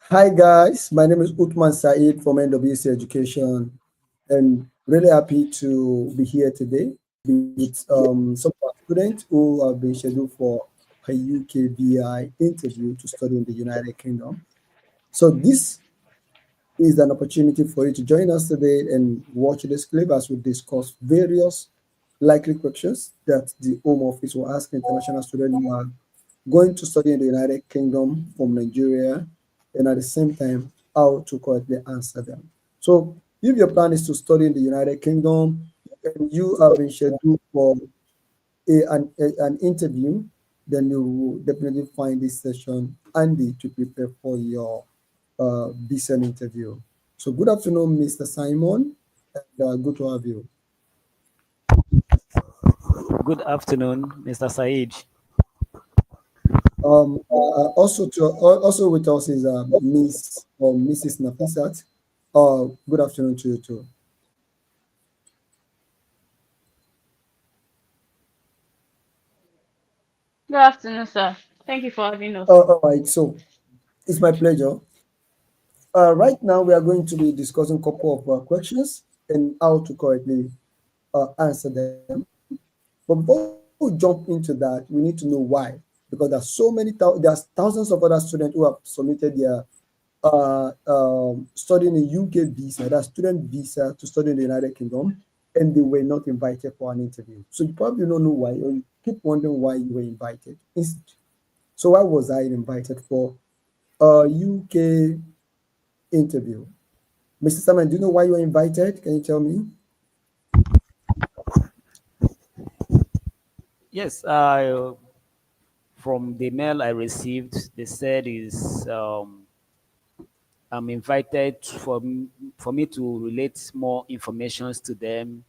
Hi guys, my name is Utman Saeed from NWC Education, and really happy to be here today with some of our students who have been scheduled for a UKVI interview to study in the United Kingdom. So this is an opportunity for you to join us today and watch this clip as we discuss various likely questions that the Home Office will ask international students who are going to study in the United Kingdom from Nigeria, and at the same time, how to correctly answer them. So, if your plan is to study in the United Kingdom and you have been scheduled for an interview, then you will definitely find this session handy to prepare for your visa interview. So, good afternoon, Mr. Simon, and good to have you. Good afternoon, Mr. Said. Also with us is Miss or Mrs. Nafisat. Good afternoon to you too. Good afternoon, sir. Thank you for having us. All right, so it's my pleasure. Right now, we are going to be discussing a couple of questions and how to correctly answer them. But before we jump into that, we need to know why, because there's so many, there's thousands of other students who have submitted their studying a UK visa, that student visa to study in the United Kingdom, and they were not invited for an interview. So you probably don't know why, or you keep wondering why you were invited. So why was I invited for a UK interview? Mr. Simon, do you know why you were invited? Can you tell me? Yes, from the mail I received, they said is I'm invited for me to relate more informations to them.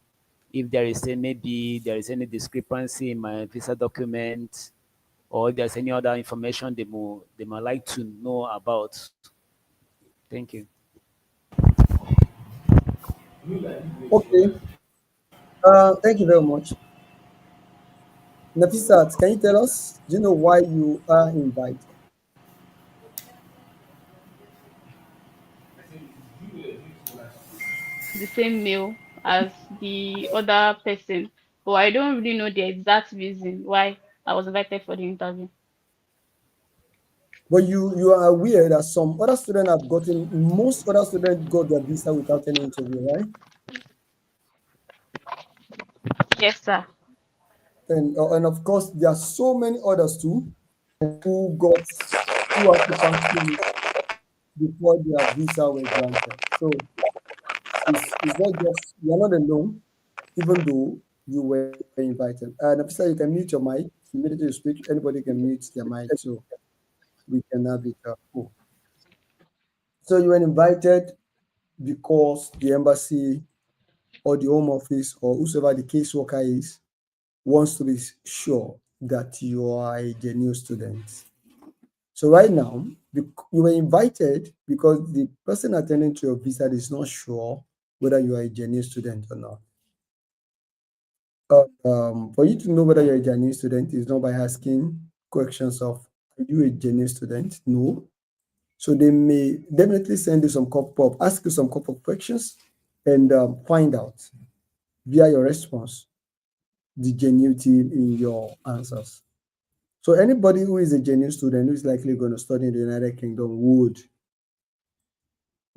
If there is any, maybe there is any discrepancy in my visa document, or if there's any other information they might like to know about. Thank you. Okay. Thank you very much. Nafisat, can you tell us, do you know why you are invited? The same mail as the other person, but I don't really know the exact reason why I was invited for the interview. But you are aware that some other students have gotten, most other students got their visa without any interview, right? Yes, sir. And of course, there are so many others too who got who have to pass through before their visa were granted. So it's not just you're not alone, even though you were invited. Nafisa, you can mute your mic immediately you speak. Anybody can mute their mic so we can have it. Cool. So you were invited because the embassy or the home office or whoever the caseworker is wants to be sure that you are a genuine student. So right now, you were invited because the person attending to your visa is not sure whether you are a genuine student or not. For you to know whether you're a genuine student is not by asking questions of, are you a genuine student? No. So they may definitely send you some couple of, ask you some couple of questions and find out via your response the genuinity in your answers. So anybody who is a genuine student who is likely going to study in the United Kingdom would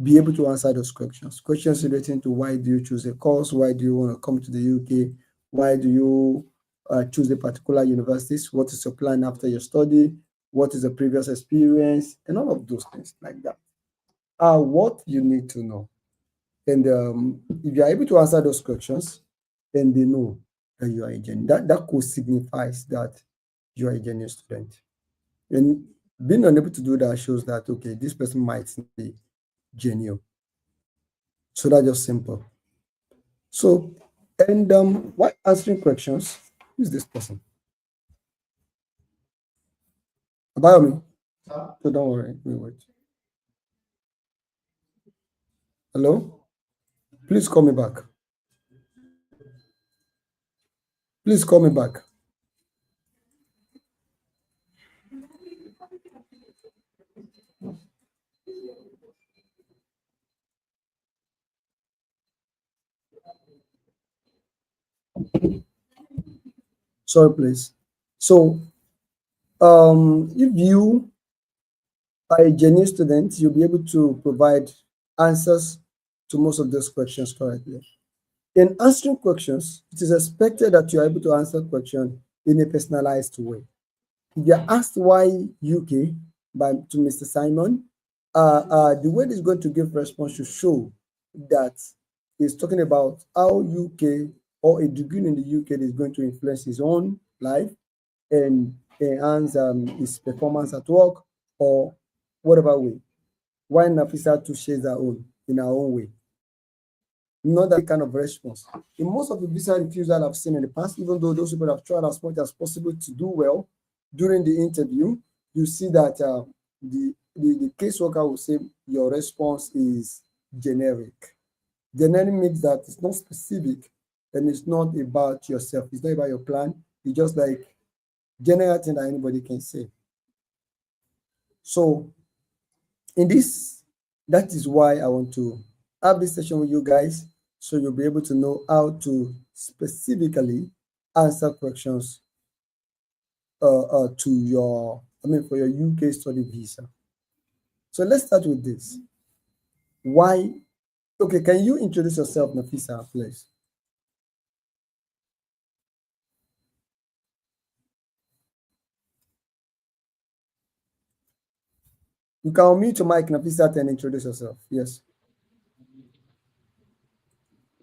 be able to answer those questions. Questions relating to why do you choose a course? Why do you want to come to the UK? Why do you choose a particular universities? What is your plan after your study? What is the previous experience? And all of those things like that are what you need to know. And if you are able to answer those questions, then they know that you are a genuine. That could signifies that you are a genuine student. And being unable to do that shows that okay, this person might be genuine. So that's just simple. So, and while answering questions, who's this person? Abayomi. So don't worry, we wait. Hello? Please call me back. Please call me back. Sorry, please. So, if you are a genuine student, you'll be able to provide answers to most of those questions correctly. In answering questions, it is expected that you are able to answer questions in a personalized way. If you're asked why UK by to Mr. Simon, the way he's going to give response should show that he's talking about how UK or a degree in the UK is going to influence his own life and enhance his performance at work or whatever way. Why Nafisa to share her own in her own way? Not that kind of response. In most of the visa refusal I've seen in the past, even though those people have tried as much as possible to do well during the interview, you see that the caseworker will say your response is generic. Generic means that it's not specific and it's not about yourself. It's not about your plan. It's just like general thing that anybody can say. So in this, that is why I want to have this session with you guys so you'll be able to know how to specifically answer questions to your, for your UK study visa. So let's start with this. Why? Okay, can you introduce yourself, Nafisa, please? You can unmute your mic, Nafisa, and introduce yourself. Yes.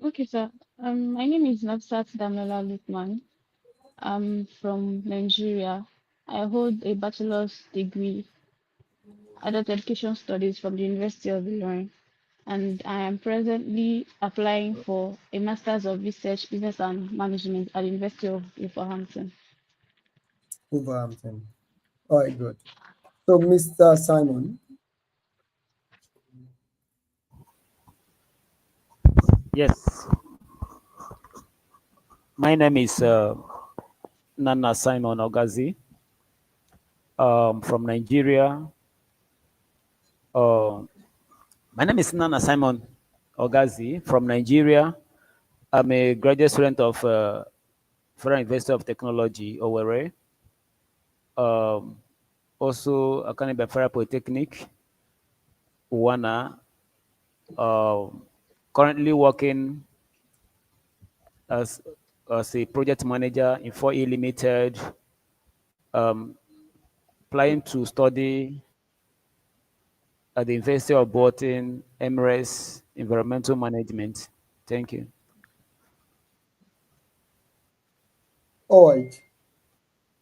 Okay, sir. My name is Nafsat Damola Lukman. I'm from Nigeria. I hold a bachelor's degree adult education studies from the University of Ilorin, and I am presently applying for a Master's of Research, Business and Management at the University of Wolverhampton. Wolverhampton. All right, good. So, Mr. Simon. Yes, my name is Nana Simon Ogazi, from Nigeria. Uh, my name is Nana Simon Ogazi from Nigeria. I'm a graduate student of Federal University of Technology, Owerri. Um, Also accompanied by Federal Polytechnic, Wana. Currently working as, as a project manager in 4E Limited, planning to study at the University of Bolton, Emirates Environmental Management. Thank you. All right.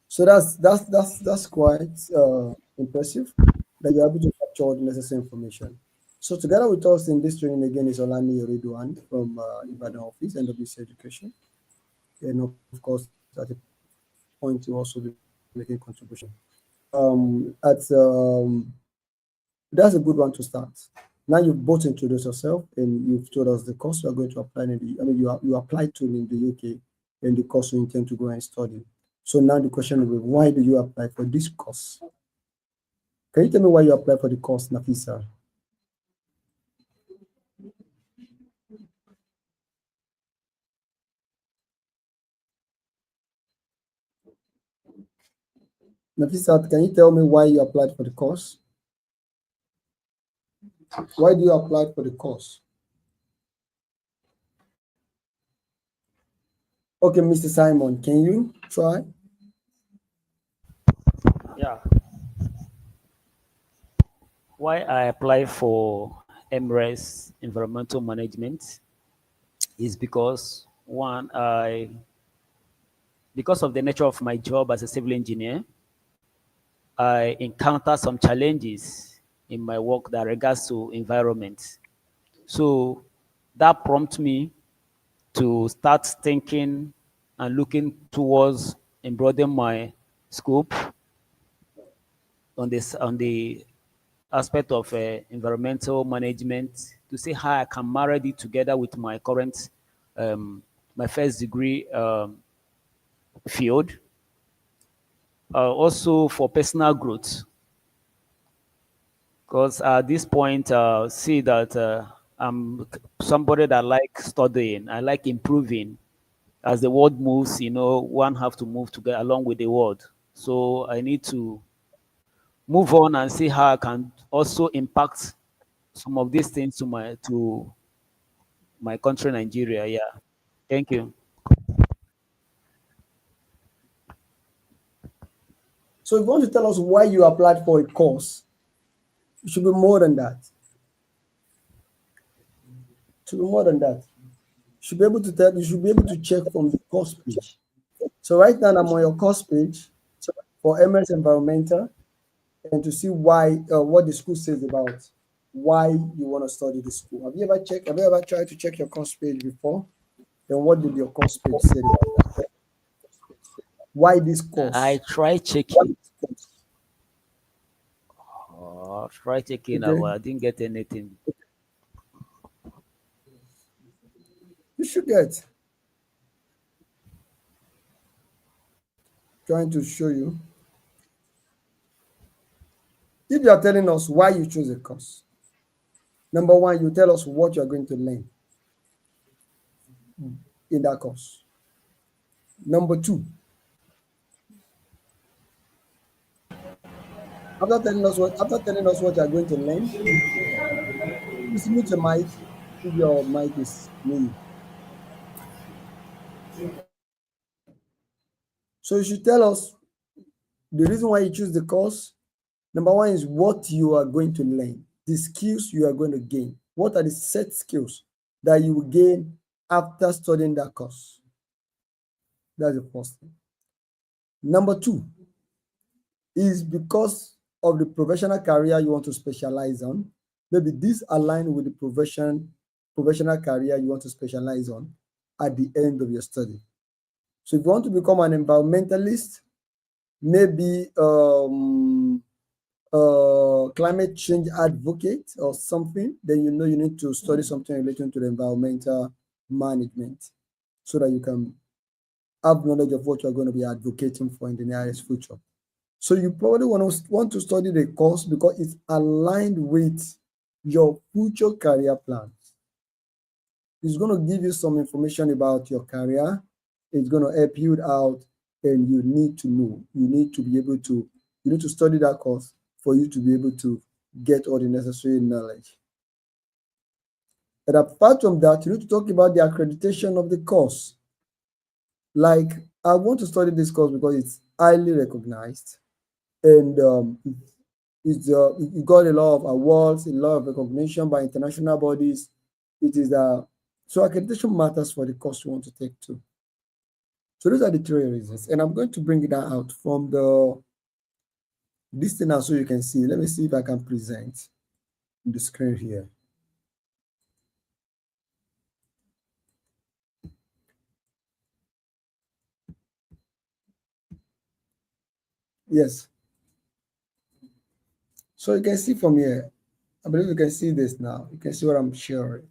So that's quite impressive that you're able to capture all the necessary information. So together with us in this training again is Olani Yoridwan from Ibadan office, NWC Education. And of course, at a point you also be making contribution. At That's a good one to start. Now you've both introduced yourself and you've told us the course you are going to apply in the, you applied to in the UK and the course you intend to go and study. So now the question will be, why do you apply for this course? Can you tell me why you applied for the course, Nafisa? Nafisa, can you tell me why you applied for the course? Why do you apply for the course? Okay, Mr. Simon, can you try? Yeah. Why I apply for Emirates Environmental Management is because one, because of the nature of my job as a civil engineer, I encounter some challenges in my work that regards to environment. So that prompts me to start thinking and looking towards and broaden my scope on the aspect of environmental management to see how I can marry it together with my current my first degree field. Also for personal growth, Because at this point, see that I'm somebody that like studying. I like improving. As the world moves, one have to move together along with the world. So I need to move on and see how I can also impact some of these things to my country, Nigeria. Yeah. Thank you. So if you want to tell us why you applied for a course, it should be more than that. It should be more than that. You should be able to check from the course page. So right now I'm on your course page for MS Environmental and to see why what the school says about why you want to study the school. Have you ever tried to check your course page before? Then what did your course page say about that? Why this I course? try Why checking. this course? Try checking. Okay. I didn't get anything. You should get trying to show you. If you are telling us why you chose a course, number one, you tell us what you are going to learn in that course. Number two, after telling us what you are going to learn, please mute your mic if your mic is me. So you should tell us the reason why you choose the course. Number one is what you are going to learn, the skills you are going to gain. What are the set skills that you will gain after studying that course? That's the first thing. Number two is because of the professional career you want to specialize on. Maybe this align with the professional career you want to specialize on at the end of your study. So if you want to become an environmentalist, maybe climate change advocate or something, then you know you need to study something related to the environmental management so that you can have knowledge of what you're going to be advocating for in the nearest future. So you probably want to study the course because it's aligned with your future career plans. It's going to give you some information about your career. It's going to help you out, and you need to know. You need to study that course for you to be able to get all the necessary knowledge. And apart from that, you need to talk about the accreditation of the course. Like, I want to study this course because it's highly recognized and it got a lot of awards, a lot of recognition by international bodies. It is so accreditation matters for the course you want to take too. So those are the three reasons, and I'm going to bring that out from this thing now so you can see. Let me see if I can present the screen here. Yes. So you can see from here. I believe you can see this now. You can see what I'm sharing.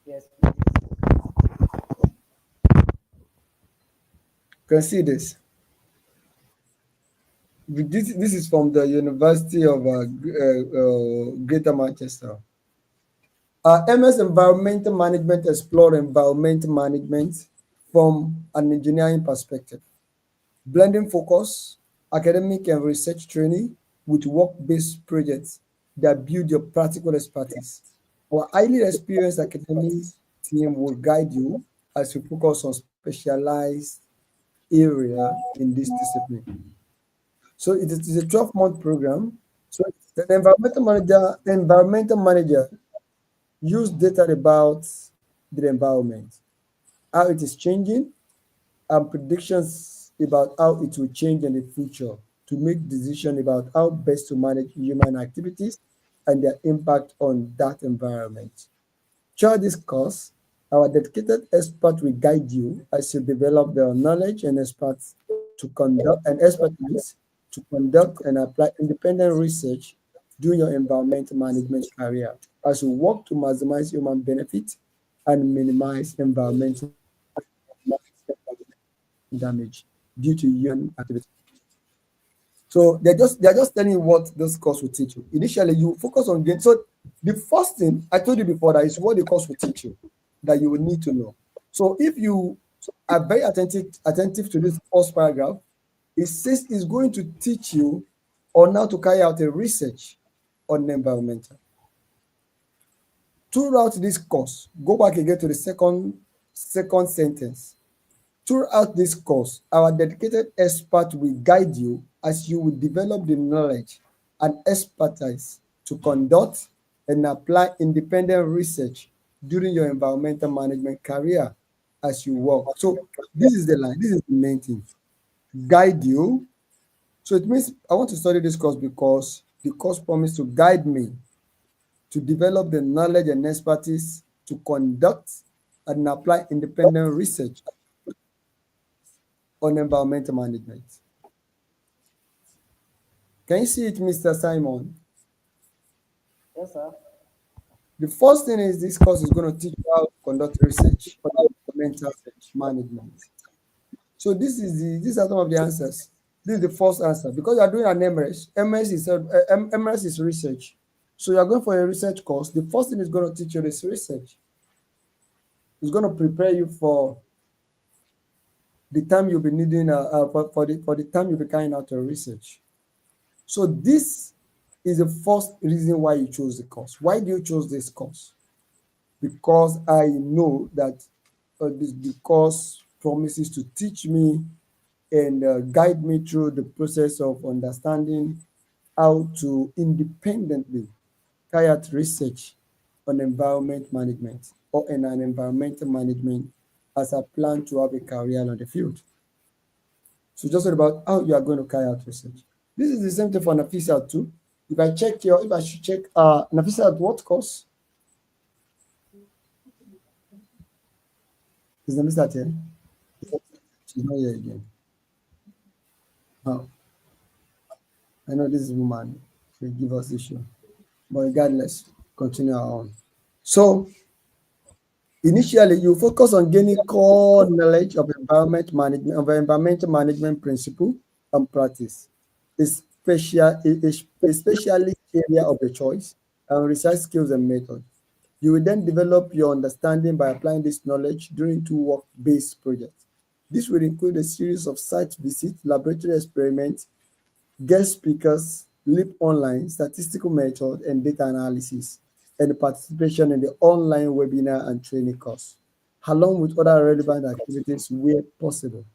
Yes. You can see this. This is from the University of Greater Manchester. MS Environmental Management explore environmental management from an engineering perspective, blending focus, academic and research training with work-based projects that build your practical expertise. Our highly experienced academic team will guide you as you focus on specialized area in this discipline. So it is a 12-month program. So the environmental manager use data about the environment, how it is changing, and predictions about how it will change in the future to make decisions about how best to manage human activities and their impact on that environment. Throughout this course, our dedicated expert will guide you as you develop the knowledge and expertise to conduct and apply independent research during your environmental management career as you work to maximize human benefit and minimize environmental damage due to human activity. So they're just telling you what this course will teach you. Initially, you focus on gain. So the first thing I told you before that is what the course will teach you that you will need to know. So if you are very attentive to this first paragraph, it says it's going to teach you on how to carry out a research on environmental. Throughout this course, go back again to the second sentence. Throughout this course, our dedicated expert will guide you as you will develop the knowledge and expertise to conduct and apply independent research during your environmental management career as you work. So this is the line, this is the main thing. Guide you. So it means I want to study this course because the course promised to guide me to develop the knowledge and expertise to conduct and apply independent research on environmental management. Can you see it, Mr. Simon? Yes, sir. The first thing is this course is going to teach you how to conduct research on environmental management. So these are some of the answers. This is the first answer because you are doing an MS. MS is research. So you are going for a research course. The first thing is going to teach you is research. It's going to prepare you for the time you'll be needing for the time you'll be carrying out your research. So this is the first reason why you chose the course. Why do you choose this course? Because I know that the course promises to teach me and guide me through the process of understanding how to independently carry out research on environment management or in an environmental management as I plan to have a career on the field. So just about how you are going to carry out research. This is the same thing for Nafisa too. If I should check Nafisa at what course? Is Nafisa here? She's not here again. Oh, I know this woman will give us issue. But regardless, continue on. So initially, you focus on gaining core knowledge of environmental management principle and practice, a specialist area of the choice, and research skills and methods. You will then develop your understanding by applying this knowledge during two work-based projects. This will include a series of site visits, laboratory experiments, guest speakers, LEAP online, statistical method, and data analysis, and participation in the online webinar and training course, along with other relevant activities where possible.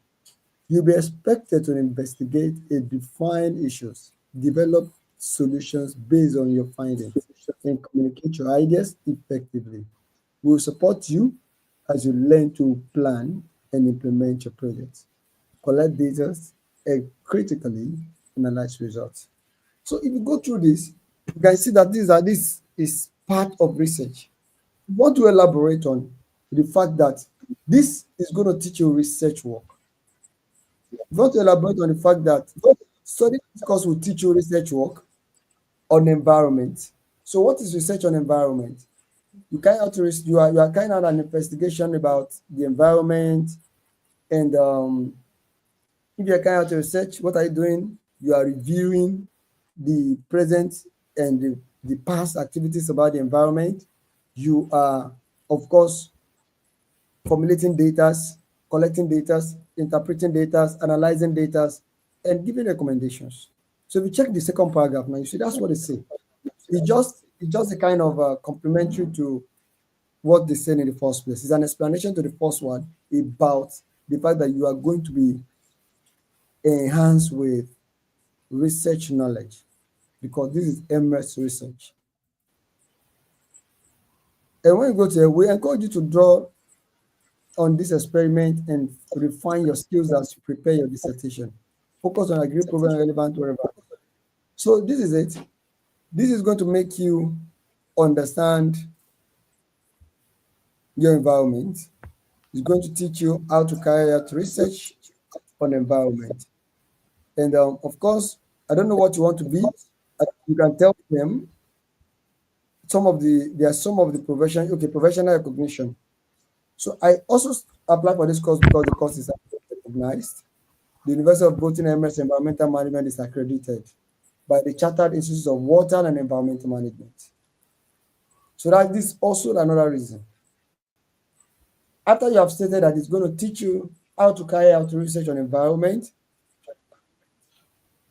You'll be expected to investigate a defined issues, develop solutions based on your findings, and communicate your ideas effectively. We will support you as you learn to plan and implement your projects, collect data, and critically analyze results. So if you go through this, you can see that this is part of research. We want to elaborate on the fact that this is going to teach you research work. We want to elaborate on the fact that studying this course will teach you research work on environment. So what is research on environment? You are carrying out an investigation about the environment, and if you're carrying out research, what are you doing? You are reviewing the present and the past activities about the environment. You are, of course, formulating data, collecting data, interpreting data, analyzing data, and giving recommendations. So if you check the second paragraph now, you see that's what it says. It's just a kind of complementary to what they said in the first place. It's an explanation to the first one about the fact that you are going to be enhanced with research knowledge because this is MS research. And when you go to it, we encourage you to draw on this experiment and refine your skills as you prepare your dissertation. Focus on agree proven relevant wherever. So this is it. This is going to make you understand your environment. It's going to teach you how to carry out research on environment. And of course, I don't know what you want to be. You can tell them there are some of the professional recognition. So I also applied for this course because the course is recognized. The University of Bolton MS Environmental Management is accredited by the Chartered Institute of Water and Environmental Management. So that is also another reason. After you have stated that it's going to teach you how to carry out research on environment,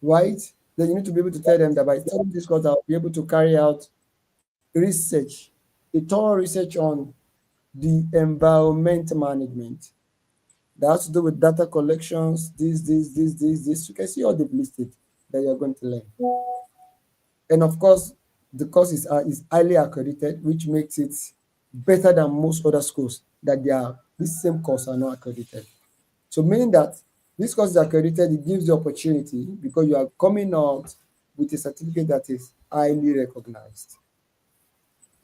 right? Then you need to be able to tell them that by studying this course, I'll be able to carry out research, a thorough research on the environment management. That has to do with data collections, this. You can see all the listed that you're going to learn. And of course, the course is highly accredited, which makes it better than most other schools that they are this same course are not accredited. So meaning that this course is accredited, it gives the opportunity because you are coming out with a certificate that is highly recognized.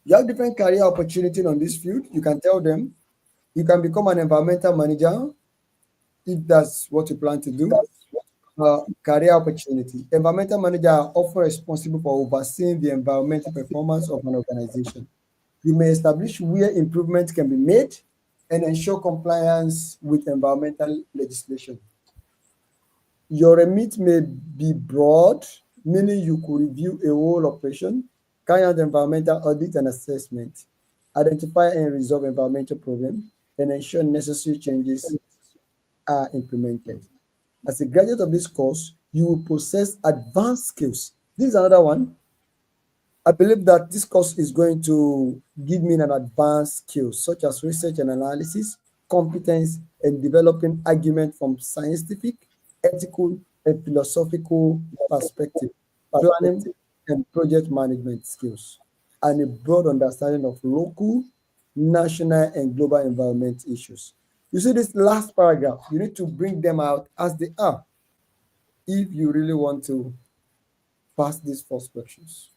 You have different career opportunity on this field. You can tell them you can become an environmental manager if that's what you plan to do. Career opportunity. Environmental managers are often responsible for overseeing the environmental performance of an organization. You may establish where improvements can be made and ensure compliance with environmental legislation. Your remit may be broad, meaning you could review a whole operation, carry out environmental audit and assessment, identify and resolve environmental problems, and ensure necessary changes are implemented. As a graduate of this course, you will possess advanced skills. This is another one. I believe that this course is going to give me an advanced skills such as research and analysis, competence, and developing argument from scientific, ethical, and philosophical perspective, planning and project management skills, and a broad understanding of local, national, and global environment issues. You see this last paragraph, you need to bring them out as they are if you really want to pass these first questions.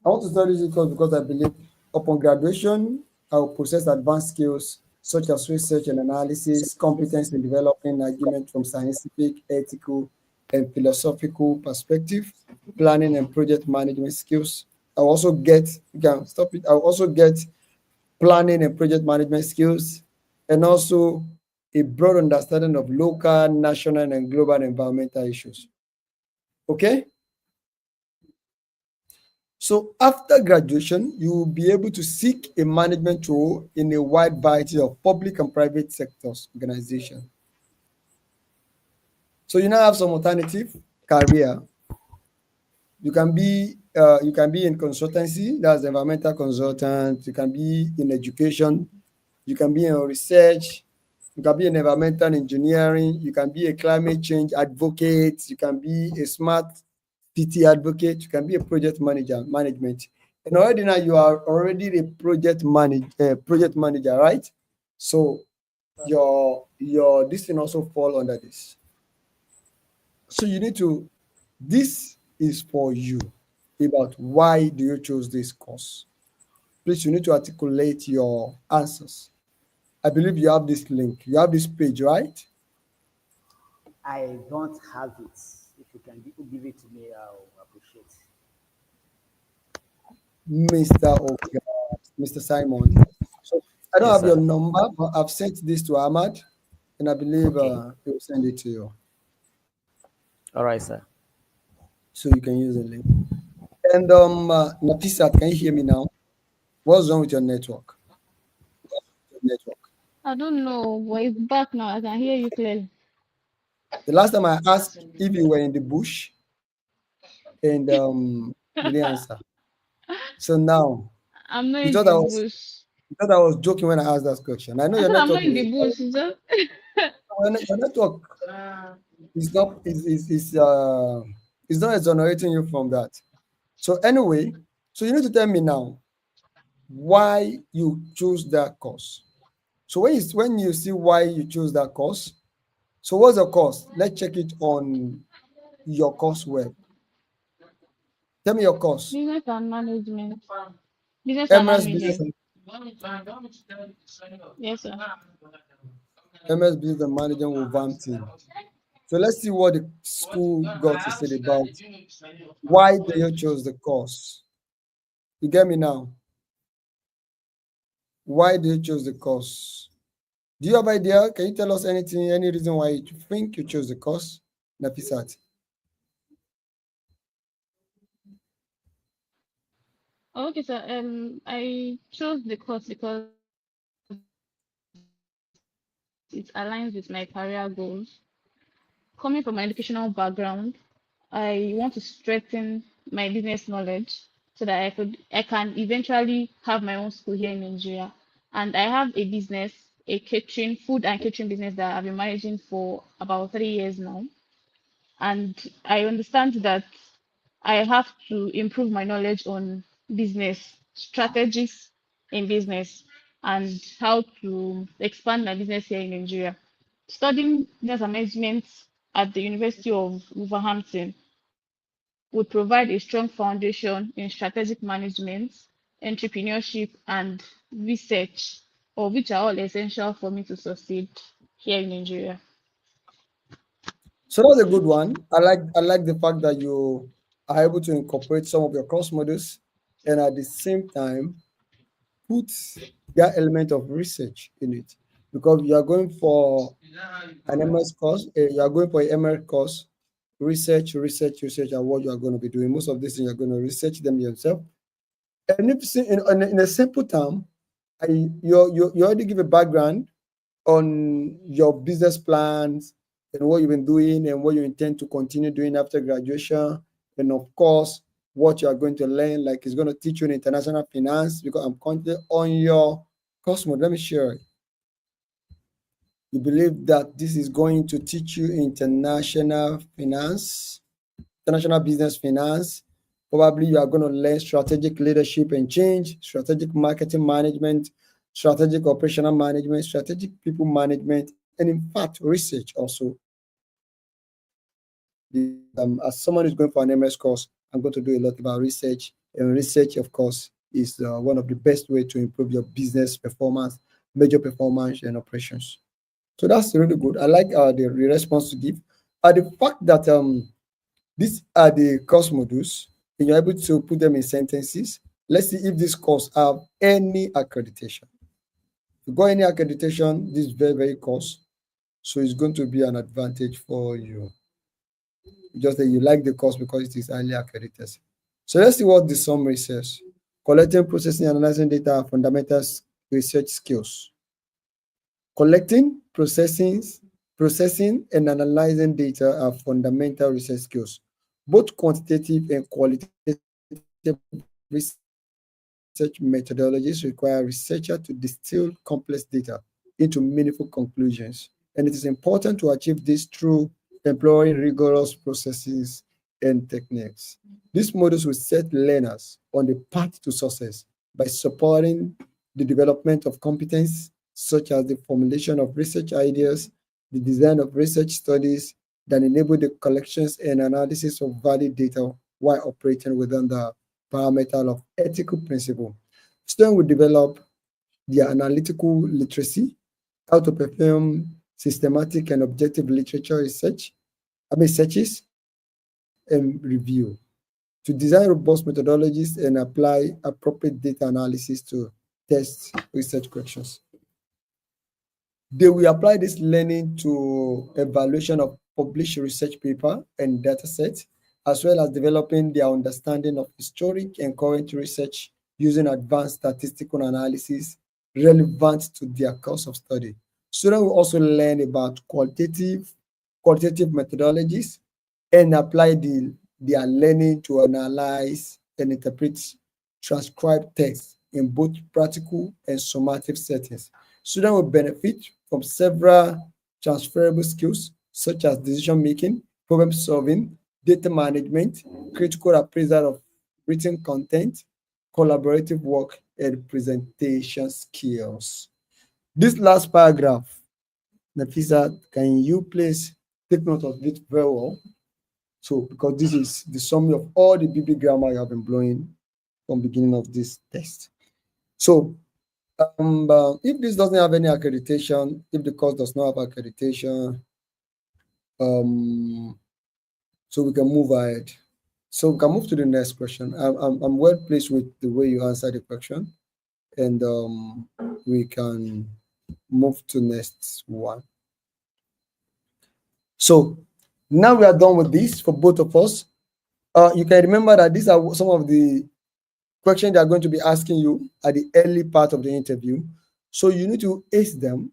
I want to study this course because I believe upon graduation, I will possess advanced skills such as research and analysis, competence in developing argument from scientific, ethical, and philosophical perspective, planning and project management skills. I'll also get, you can stop it, I'll also get planning and project management skills, and also a broad understanding of local, national, and global environmental issues. Okay? So after graduation, you will be able to seek a management role in a wide variety of public and private sectors organization. So you now have some alternative career. You can be in consultancy, that's environmental consultant. You can be in education. You can be in research. You can be in environmental engineering. You can be a climate change advocate. You can be a smart PT advocate. You can be a project manager, management. And already now you are already a project manager, right? So your this thing also fall under this. So you need to. This is for you about why do you choose this course. Please, you need to articulate your answers. I believe you have this link. You have this page, right? I don't have it. If you can give it to me, I'll appreciate. Mr. Oga, Mr. Simon. So I don't Yes, have your sir. number, but I've sent this to Ahmad, and I believe Okay. he will send it to you, All right, sir. so you can use the link. And Nafisat, can you hear me now? What's wrong with your network? Network. I don't know, but it's back now. I can hear you clearly. The last time I asked if you were in the bush, and you didn't answer. So now I'm not you in thought the I was bush. you thought I was joking when I asked that question. I know I your said I'm not network in is the bush. It's just your network is not exonerating you from that. So anyway, so you need to tell me now why you choose that course. So when you see why you choose that course, so what's the course? Let's check it on your course web. Tell me your course. business and management. Business and MS Business management. and Yes, sir. MS Business and Management with VAM team. So let's see what the school got to say about why do you chose the course. You get me now? Why do you choose the course? Do you have idea? Can you tell us anything, any reason why you think you chose the course, Nafisat? Okay, sir. I chose the course because it aligns with my career goals. Coming from an educational background, I want to strengthen my business knowledge so that I can eventually have my own school here in Nigeria. And I have a business, a catering, food and catering business that I've been managing for about 3 years now. And I understand that I have to improve my knowledge on business strategies in business and how to expand my business here in Nigeria. Studying business management at the University of Wolverhampton would provide a strong foundation in strategic management, entrepreneurship, and research, all which are all essential for me to succeed here in Nigeria. So that's a good one. I like the fact that you are able to incorporate some of your course models and at the same time put that element of research in it. Because you are going for an MS course, you are going for a MS course, research are what you are going to be doing. Most of these things you're going to research them yourself. And if in a simple term, you already give a background on your business plans and what you've been doing and what you intend to continue doing after graduation. And of course, what you are going to learn, like it's going to teach you in international finance because I'm currently on your course mode. Let me share it. You believe that this is going to teach you international finance, international business finance. Probably you are going to learn strategic leadership and change, strategic marketing management, strategic operational management, strategic people management, and in fact, research also. Because as someone who's going for an MS course, I'm going to do a lot about research. And research, of course, is one of the best way to improve your business performance, major performance, and operations. So that's really good. I like the response to give. The fact that these are the course modules, and you're able to put them in sentences. Let's see if this course have any accreditation. If you got any accreditation, this is very, very course. So it's going to be an advantage for you. Just that you like the course because it is highly accredited. So let's see what the summary says. Collecting, processing, analyzing data are fundamental research skills. Collecting, processing, and analyzing data are fundamental research skills. Both quantitative and qualitative research methodologies require researchers to distill complex data into meaningful conclusions. And it is important to achieve this through employing rigorous processes and techniques. These models will set learners on the path to success by supporting the development of competence such as the formulation of research ideas, the design of research studies that enable the collections and analysis of valid data while operating within the parameter of ethical principle. Students will develop their analytical literacy, how to perform systematic and objective literature searches and review, to design robust methodologies and apply appropriate data analysis to test research questions. They will apply this learning to evaluation of published research paper and data sets, as well as developing their understanding of historic and current research using advanced statistical analysis relevant to their course of study. Students will also learn about qualitative methodologies and apply their learning to analyze and interpret transcribed text in both practical and summative settings. Students will benefit from several transferable skills such as decision making, problem solving, data management, critical appraisal of written content, collaborative work, and presentation skills. This last paragraph, Nafisa, can you please take note of it very well? So, because this is the summary of all the BB grammar you have been blowing from beginning of this test. So, if this doesn't have any accreditation, if the course does not have accreditation, so we can move ahead. So we can move to the next question. I'm well pleased with the way you answered the question, and we can move to next one. So now we are done with this for both of us. You can remember that these are some of the questions they are going to be asking you at the early part of the interview. So you need to ace them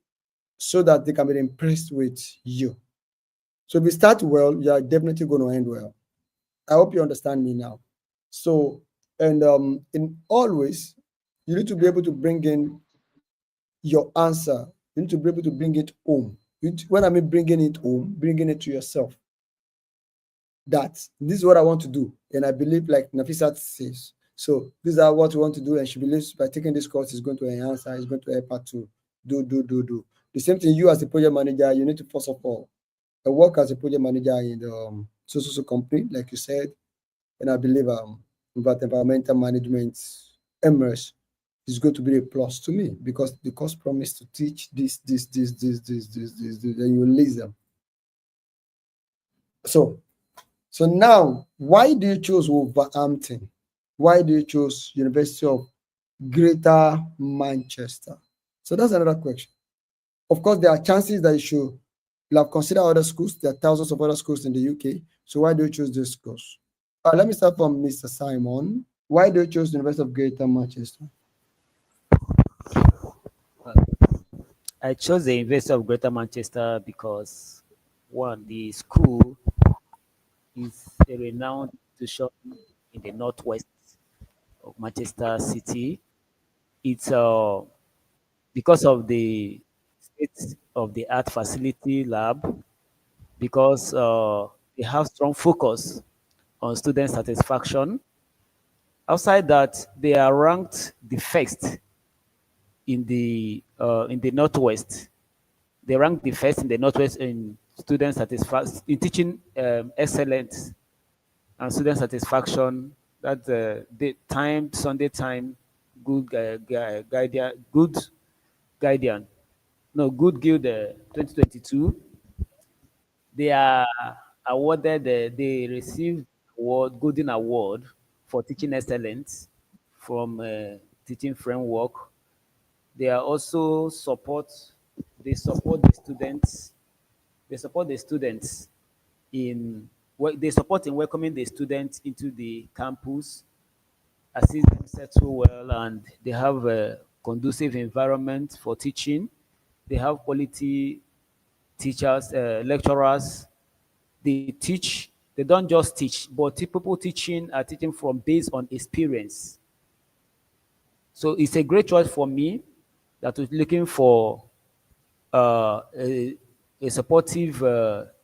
so that they can be impressed with you. So if you start well, you are definitely going to end well. I hope you understand me now. So, and in always, you need to be able to bring in your answer. You need to be able to bring it home. When I mean bringing it home, bringing it to yourself. That this is what I want to do. And I believe, like Nafisat says, so these are what we want to do. And she believes by taking this course is going to enhance her, is going to help her to do. The same thing, you as a project manager, you need to first of all work as a project manager in the so company, like you said. And I believe about environmental management, MRS is going to be a plus to me because the course promised to teach this, and you list them. So now, why do you choose Wolverhampton? Why do you choose University of Greater Manchester? So that's another question. Of course, there are chances that you should have considered other schools. There are thousands of other schools in the UK. So why do you choose this schools? Let me start from Mr. Simon. Why do you choose the University of Greater Manchester? I chose the University of Greater Manchester because one, the school is a renowned institution in the northwest of Manchester City. It's because of the state of the art facility lab, because they have strong focus on student satisfaction. Outside that, they are ranked the first in the northwest. They rank the first in the northwest in student satisfaction, in teaching excellence and student satisfaction. That's the time, Sunday time, good good guardian, no, good guild 2022. They are awarded, they received award, Golden Award for teaching excellence from teaching framework. They are also they support the students, they support the students in, they support in welcoming the students into the campus, assist them settle well, and they have a conducive environment for teaching. They have quality teachers, lecturers. They teach. They don't just teach, but people teaching are teaching from based on experience. So it's a great choice for me that was looking for uh, a, a supportive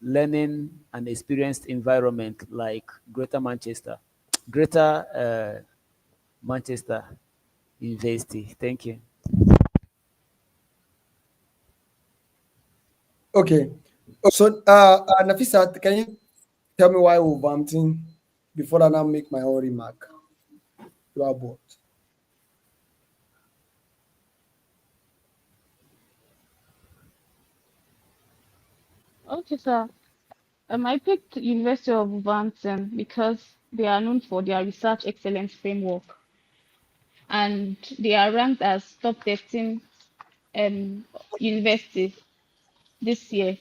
learning and experienced environment like Greater Manchester, Greater Manchester University. Thank you. Okay. So, Nafisa, can you tell me why Wolverhampton before I now make my own remark about both? Okay, sir. I picked University of Wolverhampton because they are known for their research excellence framework, and they are ranked as top 13 university this year.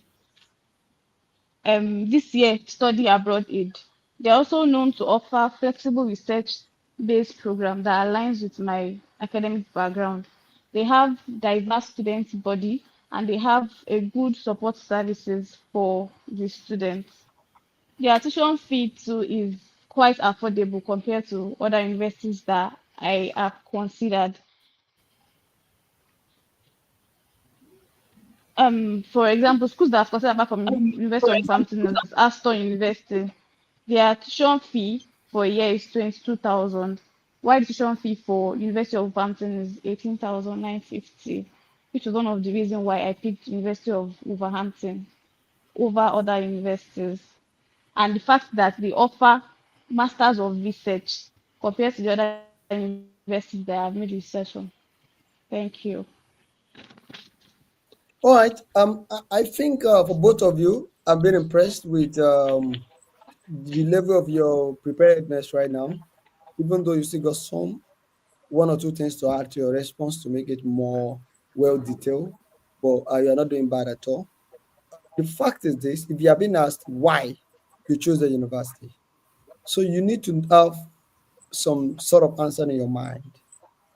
This year study abroad aid. They're also known to offer flexible research-based program that aligns with my academic background. They have diverse student body and they have a good support services for the students. Their tuition fee too is quite affordable compared to other universities that I have considered. For example, schools that I've considered apart from University of Wolverhampton is Aston University. Their tuition fee for a year is 22,000, while the tuition fee for University of Wolverhampton is 18,950, which was one of the reasons why I picked University of Wolverhampton over other universities. And the fact that they offer masters of research compared to the other universities that I've made research on. Thank you. All right. I think for both of you, I've been impressed with the level of your preparedness right now, even though you still got some one or two things to add to your response to make it more well detailed. but you are not doing bad at all. The fact is this: if you are being asked why you chose the university, so you need to have some sort of answer in your mind.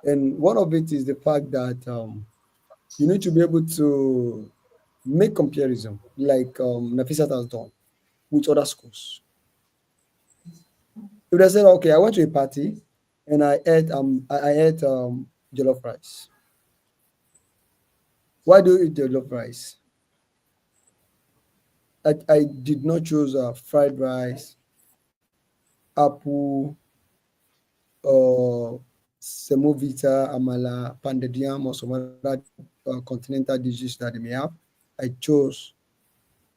And one of it is the fact that you need to be able to make comparison, like Nafisat has done with other schools. If they said, okay, I went to a party and I ate jollof rice. Why do you eat jollof rice? I did not choose fried rice, apple, or semovita, amala, pounded yam, or some other continental dishes that they may have. I chose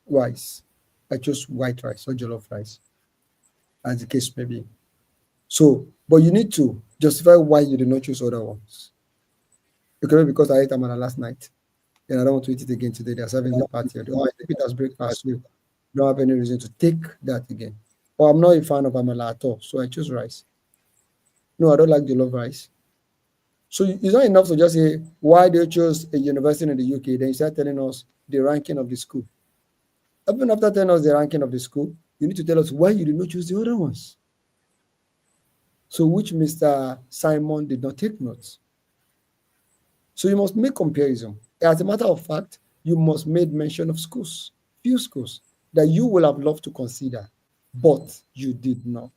rice. I chose white rice or jollof rice, as the case may be. So, but you need to justify why you did not choose other ones. It could be because I ate amala last night and I don't want to eat it again today. They're serving the party. Or I take it as breakfast, so don't have any reason to take that again. Or I'm not a fan of amala at all, so I choose rice. No, I don't like jollof rice. So it's not enough to just say why do you choose a university in the UK. Then you start telling us the ranking of the school. Even after telling us the ranking of the school, you need to tell us why you did not choose the other ones. So which Mr. Simon did not take notes. So you must make comparison. As a matter of fact, you must make mention of schools, few schools that you will have loved to consider, but you did not.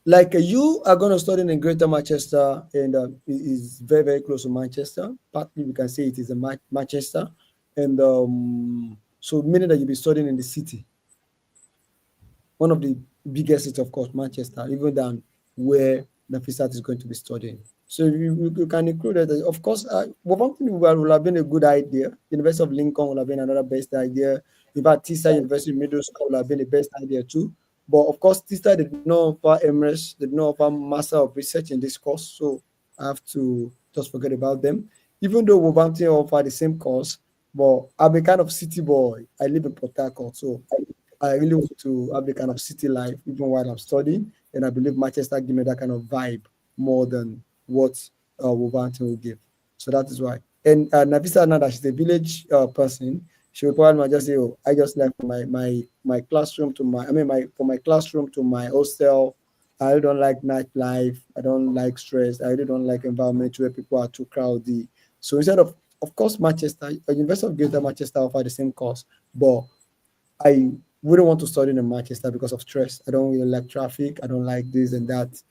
Like you are going to study in Greater Manchester, and it is very, very close to Manchester. Partly we can say it is a Manchester, and so meaning that you'll be studying in the city, one of the biggest cities, of course, Manchester, even than where Nafisat is going to be studying. So you can include that. Of course, Wolverhampton will have been a good idea. University of Lincoln will have been another best idea. In fact, Tisa University Middle School will have been the best idea too. But of course, Tisa did not offer Emirates, did not offer Master of Research in this course. So I have to just forget about them. Even though Wolverhampton offer the same course, but I'm a kind of city boy. I live in Port Harcourt, so I really want to have the kind of city life even while I'm studying. And I believe Manchester give me that kind of vibe more than what Wolverhampton will give. So that is why. And Nafisa, now that she's a village person, she will probably might just say, "Oh, I just left my classroom to my, I mean, my from my classroom to my hostel. I really don't like nightlife. I don't like stress. I really don't like environment where people are too crowded. So instead of course, Manchester, University of Greater Manchester offer the same course, but I wouldn't want to study in Manchester because of stress. I don't really like traffic. I don't like this and that.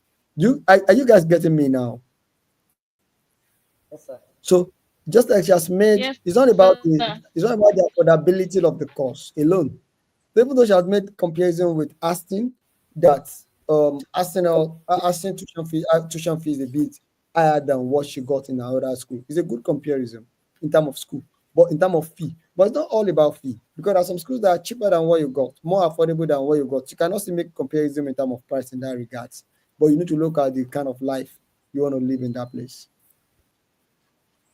Are you guys getting me now? Yes, sir. So just like she has made, Yes, sir. it's not about the affordability of the course alone. Even though she has made comparison with Aston, that Aston tuition fee is a bit higher than what she got in her other school. It's a good comparison in terms of school, but in terms of fee. But it's not all about fee because there are some schools that are cheaper than what you got, more affordable than what you got. You cannot still make comparison in terms of price in that regards. But you need to look at the kind of life you want to live in that place.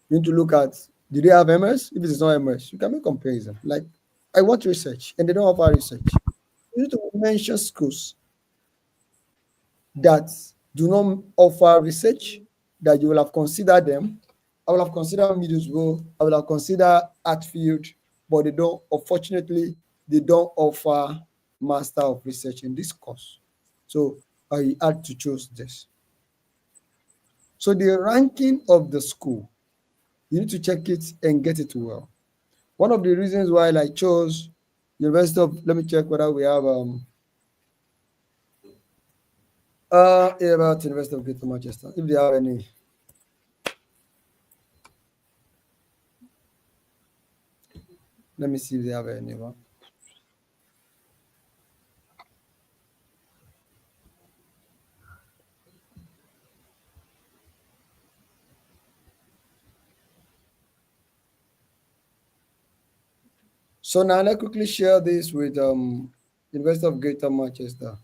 You need to look at, do they have MS? If it is not MS, you can make comparison. Like I want research and they don't offer research. You need to mention schools that do not offer research, that you will have considered them. I will have considered Middlesbrough, I will have considered Atfield, but they don't, unfortunately, they don't offer Master of Research in this course. So I had to choose this. So the ranking of the school, you need to check it and get it well. One of the reasons why I chose University of, let me check whether we have about University of Greater Manchester. If they have any, let me see if they have any one. So now let's quickly share this with University of Greater Manchester.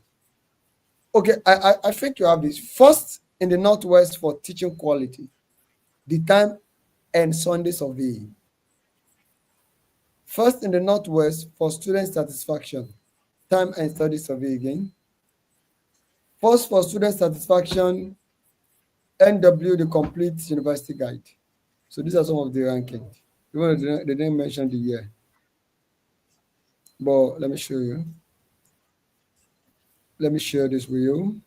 Okay, I think you have this. First in the Northwest for teaching quality, the time and Sunday survey. First in the Northwest for student satisfaction, time and study survey again. First for student satisfaction, NW, the complete university guide. So these are some of the rankings. Even though they didn't mention the year. But let me show you. Let me share this with you.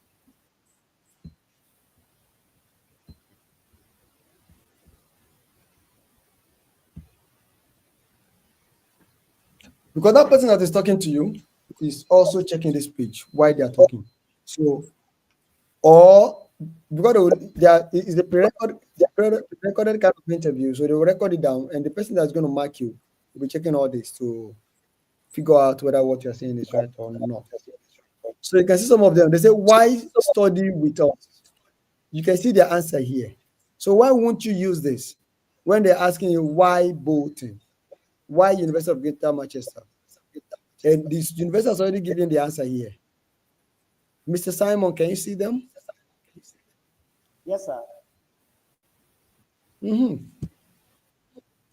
Because that person that is talking to you is also checking this page while they are talking. So, or because they are, it's a pre-recorded kind of interview, so they will record it down, and the person that's going to mark you will be checking all this to figure out whether what you're saying is right or not. So you can see some of them. They say, "Why study with us?" You can see their answer here. So why won't you use this when they're asking you why Bolton, why University of Greater Manchester? And this university has already given the answer here. Mr. Simon, can you see them? Yes, sir. Mm-hmm.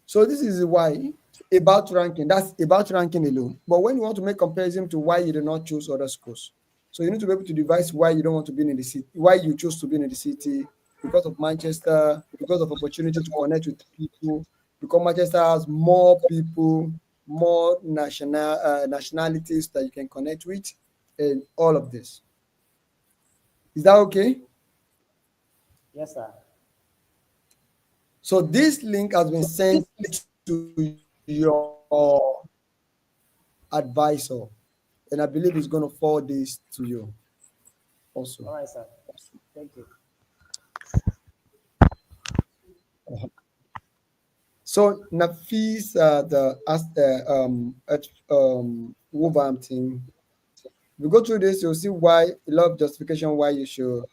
So this is why about ranking. That's about ranking alone. But when you want to make comparison to why you did not choose other schools, so you need to be able to devise why you don't want to be in the city, why you chose to be in the city, because of Manchester, because of opportunity to connect with people, because Manchester has more people, more nationalities that you can connect with, and all of this. Is that okay? Yes, sir. So this link has been sent to your advisor, and I believe he's going to forward this to you also. All right, sir. Thank you. So Nafis, at Wolverhampton, if you go through this, you'll see why a lot of justification why you should.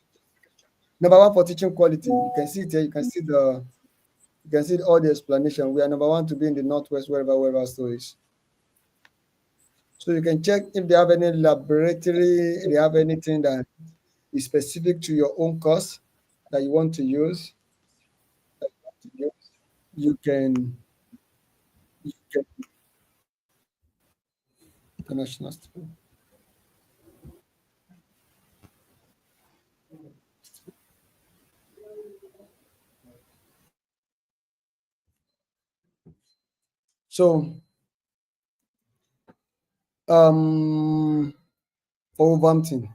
Number one, for teaching quality. You can see it here. You can see all the explanation. We are number one to be in the northwest, wherever stories. So you can check if they have any laboratory, they have anything that is specific to your own course that you want to use. You can, you can international student. So for Wolverhampton.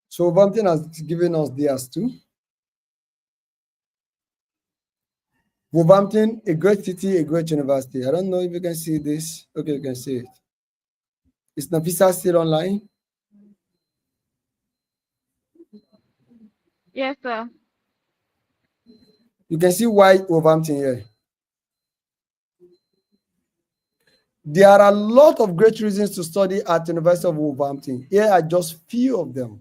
So Wolverhampton has given us theirs too. Wolverhampton, a great city, a great university. I don't know if you can see this. Okay, you can see it. Is Nafisa still online? Yes, sir. You can see why Wolverhampton here. There are a lot of great reasons to study at University of Wolverhampton. Here are just few of them.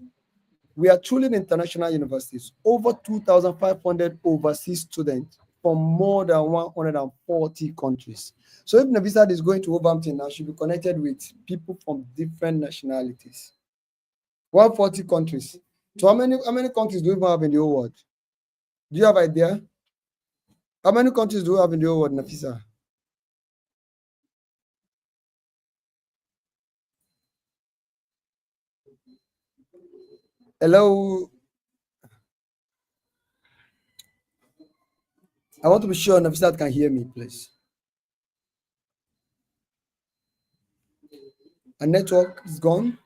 We are truly international universities. Over 2,500 overseas students from more than 140 countries. So if Navisa is going to Wolverhampton now, she'll be connected with people from different nationalities. 140 countries. So how many countries do we have in the whole world? Do you have idea? How many countries do we have in the whole world, Nafisa? Hello. I want to be sure Nafisa can hear me, please. A network is gone.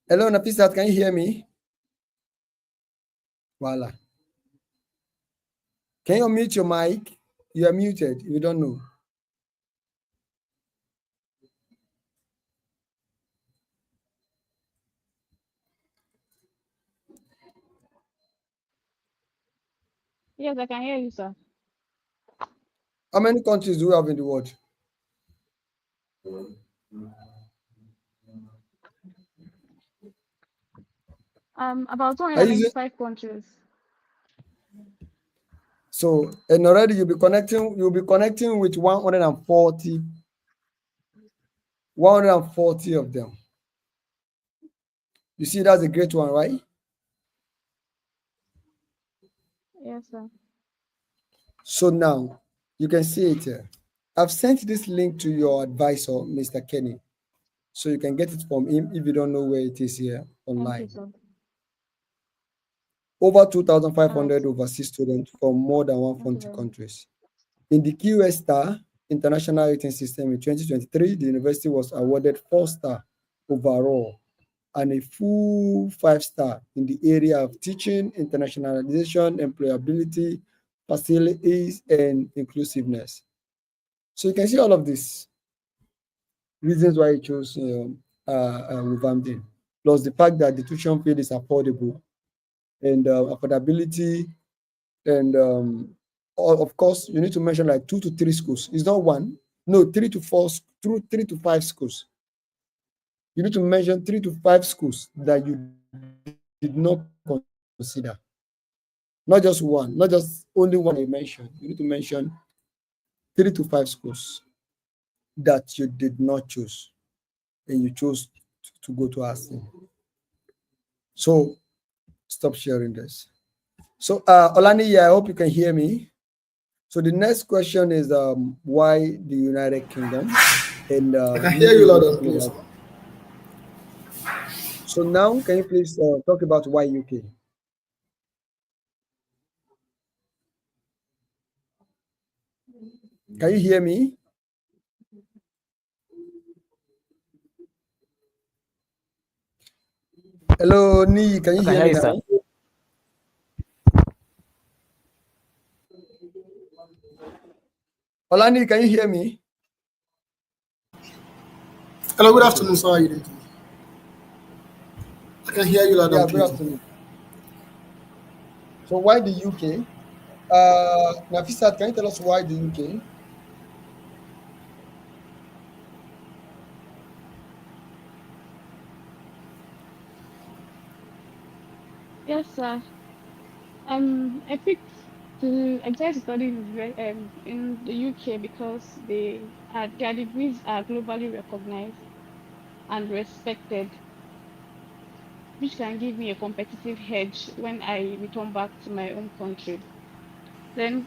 Hello, Nafisa, can you hear me? Voila. Can you unmute your mic? You are muted. You don't know. Yes, I can hear you, sir. How many countries do we have in the world? About Are you using, 295 countries. so and already you'll be connecting with 140 140 of them. You see, that's a great one, right? Yes, sir. So now you can see it here. I've sent this link to your advisor, Mr. Kenny, so you can get it from him if you don't know where it is here Thank you, online. sir. Over All right. 2,500 overseas students from more than Thank you 140 very much. countries. In the QS Star International Rating System in 2023, the university was awarded 4-star overall and a full 5-star in the area of teaching, internationalization, employability, facilities, and inclusiveness. So you can see all of these reasons why you chose Wolverhampton, plus the fact that the tuition fee is affordable and affordability, and of course you need to mention like 2 to 3 schools. It's not one, no, 3 to 4, through 3 to 5 schools. You need to mention 3 to 5 schools that you did not consider. Not just one, not just only one you mentioned. You need to mention 3 to 5 schools that you did not choose and you chose to go to Aston. So stop sharing this. So Olani, yeah, I hope you can hear me. So the next question is why the United Kingdom, and I can hear Niyi you will be loud and talking clear, about. sir. So now, can you please talk about why UK? Can you hear me? Hello, Niyi, can I you can hear hear me you, sir. now? Olani, can you hear me? Hello, good Okay. afternoon, sir. How are you doing? I can hear you loud Yeah, and good clear, sir. afternoon. So why the UK? Nafisat, can you tell us why the UK? Yes, sir. I picked to exact studies in the UK because their degrees are globally recognized and respected, which can give me a competitive edge when I return back to my own country. Then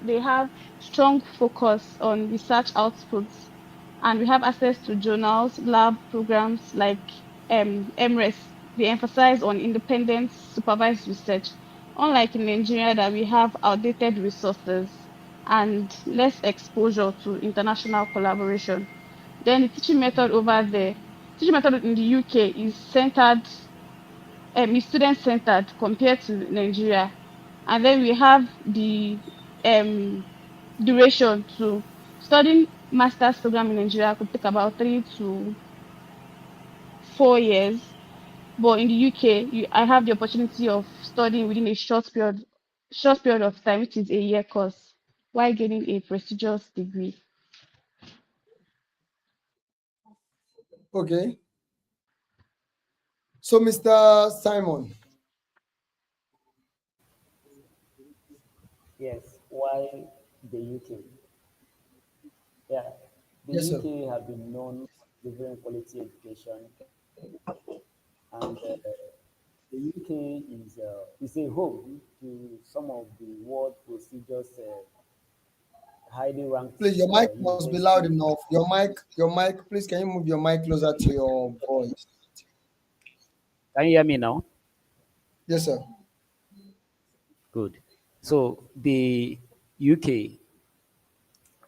they have strong focus on research outputs, and we have access to journals, lab programs like MRES. They emphasize on independent supervised research, unlike in Nigeria that we have outdated resources and less exposure to international collaboration. Then the teaching method over there, teaching method in the UK is student centered compared to Nigeria. And then we have the um, duration to studying master's program in Nigeria could take about 3 to 4 years. But in the UK, I have the opportunity of studying within a short period of time, which is a year course, while getting a prestigious degree. Okay. So Mr. Simon, Yes. Why the UK? Yeah, the yes, sir. UK have been known for delivering quality education, and the UK is a home to some of the world prestigious, highly ranked Please, your mic must be loud universities. enough. Your mic, please, can you move your mic closer to your voice? Can you hear me now? Yes, sir. Good. So the UK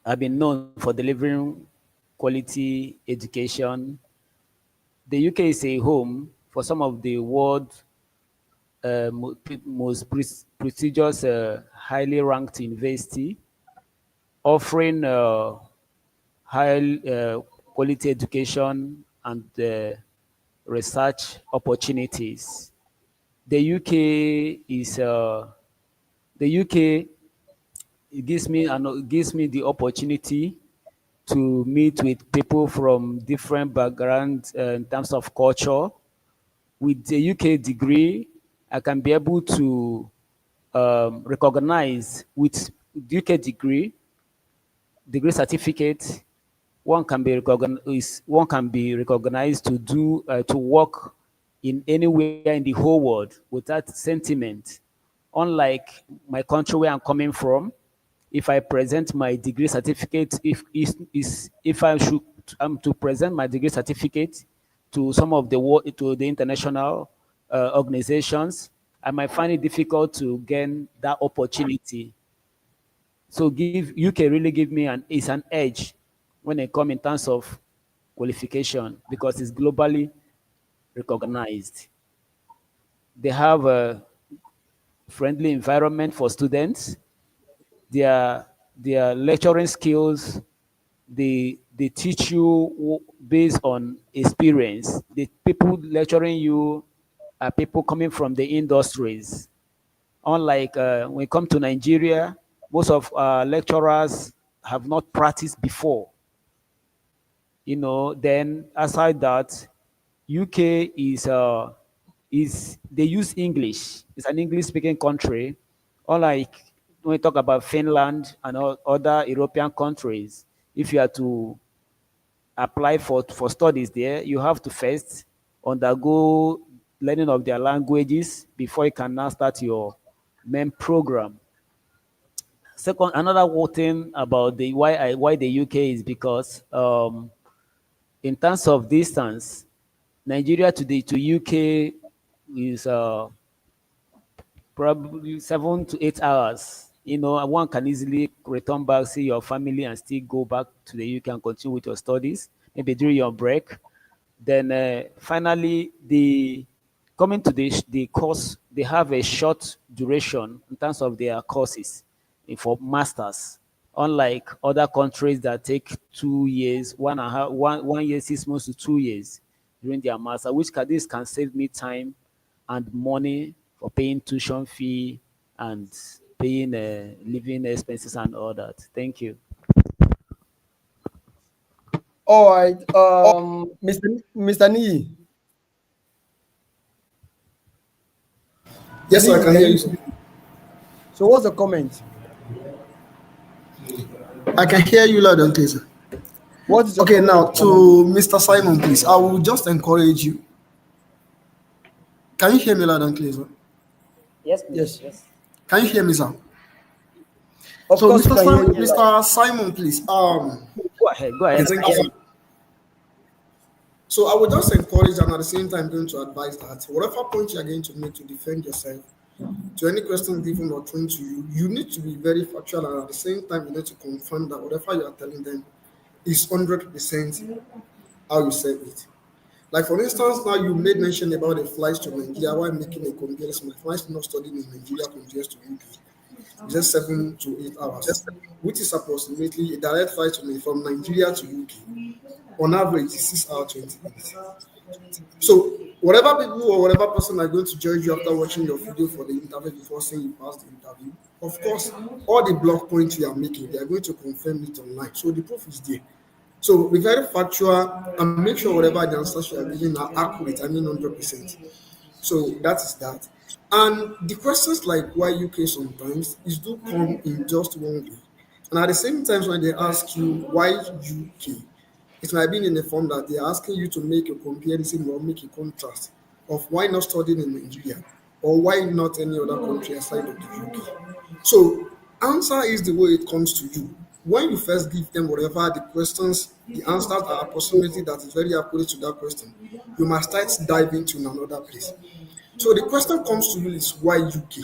have been known for delivering quality education. The UK is a home for some of the world most prestigious, highly ranked university, offering high quality education and research opportunities. The UK is the UK it gives me the opportunity to meet with people from different backgrounds in terms of culture. With the UK degree, I can be able to recognize with UK degree certificate. one can be recognized to do to work in anywhere in the whole world without sentiment. Unlike my country where I'm coming from, if I present my degree certificate, if I should to present my degree certificate to some of the world, to the international organizations, I might find it difficult to gain that opportunity. So give UK really give me an edge when it come in terms of qualification because it's globally recognized. They have a friendly environment for students. Their their lecturing skills, they teach you based on experience. The people lecturing you are people coming from the industries. Unlike when it comes to Nigeria, most of our lecturers have not practiced before. Then aside that, UK is they use English. It's an English speaking country. Unlike when we talk about Finland and other European countries, if you are to apply for studies there, you have to first undergo learning of their languages before you can now start your main program. Second, another thing about the why the UK is because in terms of distance, Nigeria to UK is probably 7 to 8 hours. One can easily return back, see your family, and still go back to the UK and continue with your studies, maybe during your break. Then finally, the coming to the course, they have a short duration in terms of their courses for masters. Unlike other countries that take 2 years, 1.5, 1 year, 6 months to 2 years during their master, which this can save me time and money for paying tuition fee and paying living expenses and all that. Thank you. All right, Mr. Nee, Yes, sir, I Nee, can can hear you? you, sir. So what's the comment? I can hear you loud and clear, sir. What is your Okay, comment now or comment? to Mr. Simon, please. I will just encourage you. Can you hear me loud and clear, sir? Yes, please. Yes, Yes. Can you hear me, sir? of So, course we Mr. can hear Simon, you loud. Mr. Simon, please. Go ahead. Go Okay, ahead. thank you, sir. So, I will just encourage and at the same time going to advise that whatever point you are going to make to defend yourself, to any question given or thrown to you, you need to be very factual and at the same time you need to confirm that whatever you are telling them is 100% how you said it. Like for instance, now you made mention about the flights to Nigeria while making a comparison. My flights not studying in Nigeria compared to UK. It's just 7 to 8 hours, which is approximately a direct flight from Nigeria to UK. On average, it's 6 hours 20 minutes. So whatever people or whatever person are going to judge you after watching your video for the interview before saying you passed the interview, of course, all the block points you are making, they are going to confirm it online. So the proof is there. So be very factual and make sure whatever the answers you are giving are accurate. I mean 100%. So that is that. And the questions like why UK sometimes is do come in just one way. And at the same time, when they ask you why UK, it might be in the form that they're asking you to make a comparison or make a contrast of why not studying in Nigeria or why not any other country aside of the UK. So answer is the way it comes to you. When you first give them whatever the questions, the answers are approximately that is very accurate to that question, you must start diving to another place. So the question comes to you is why UK?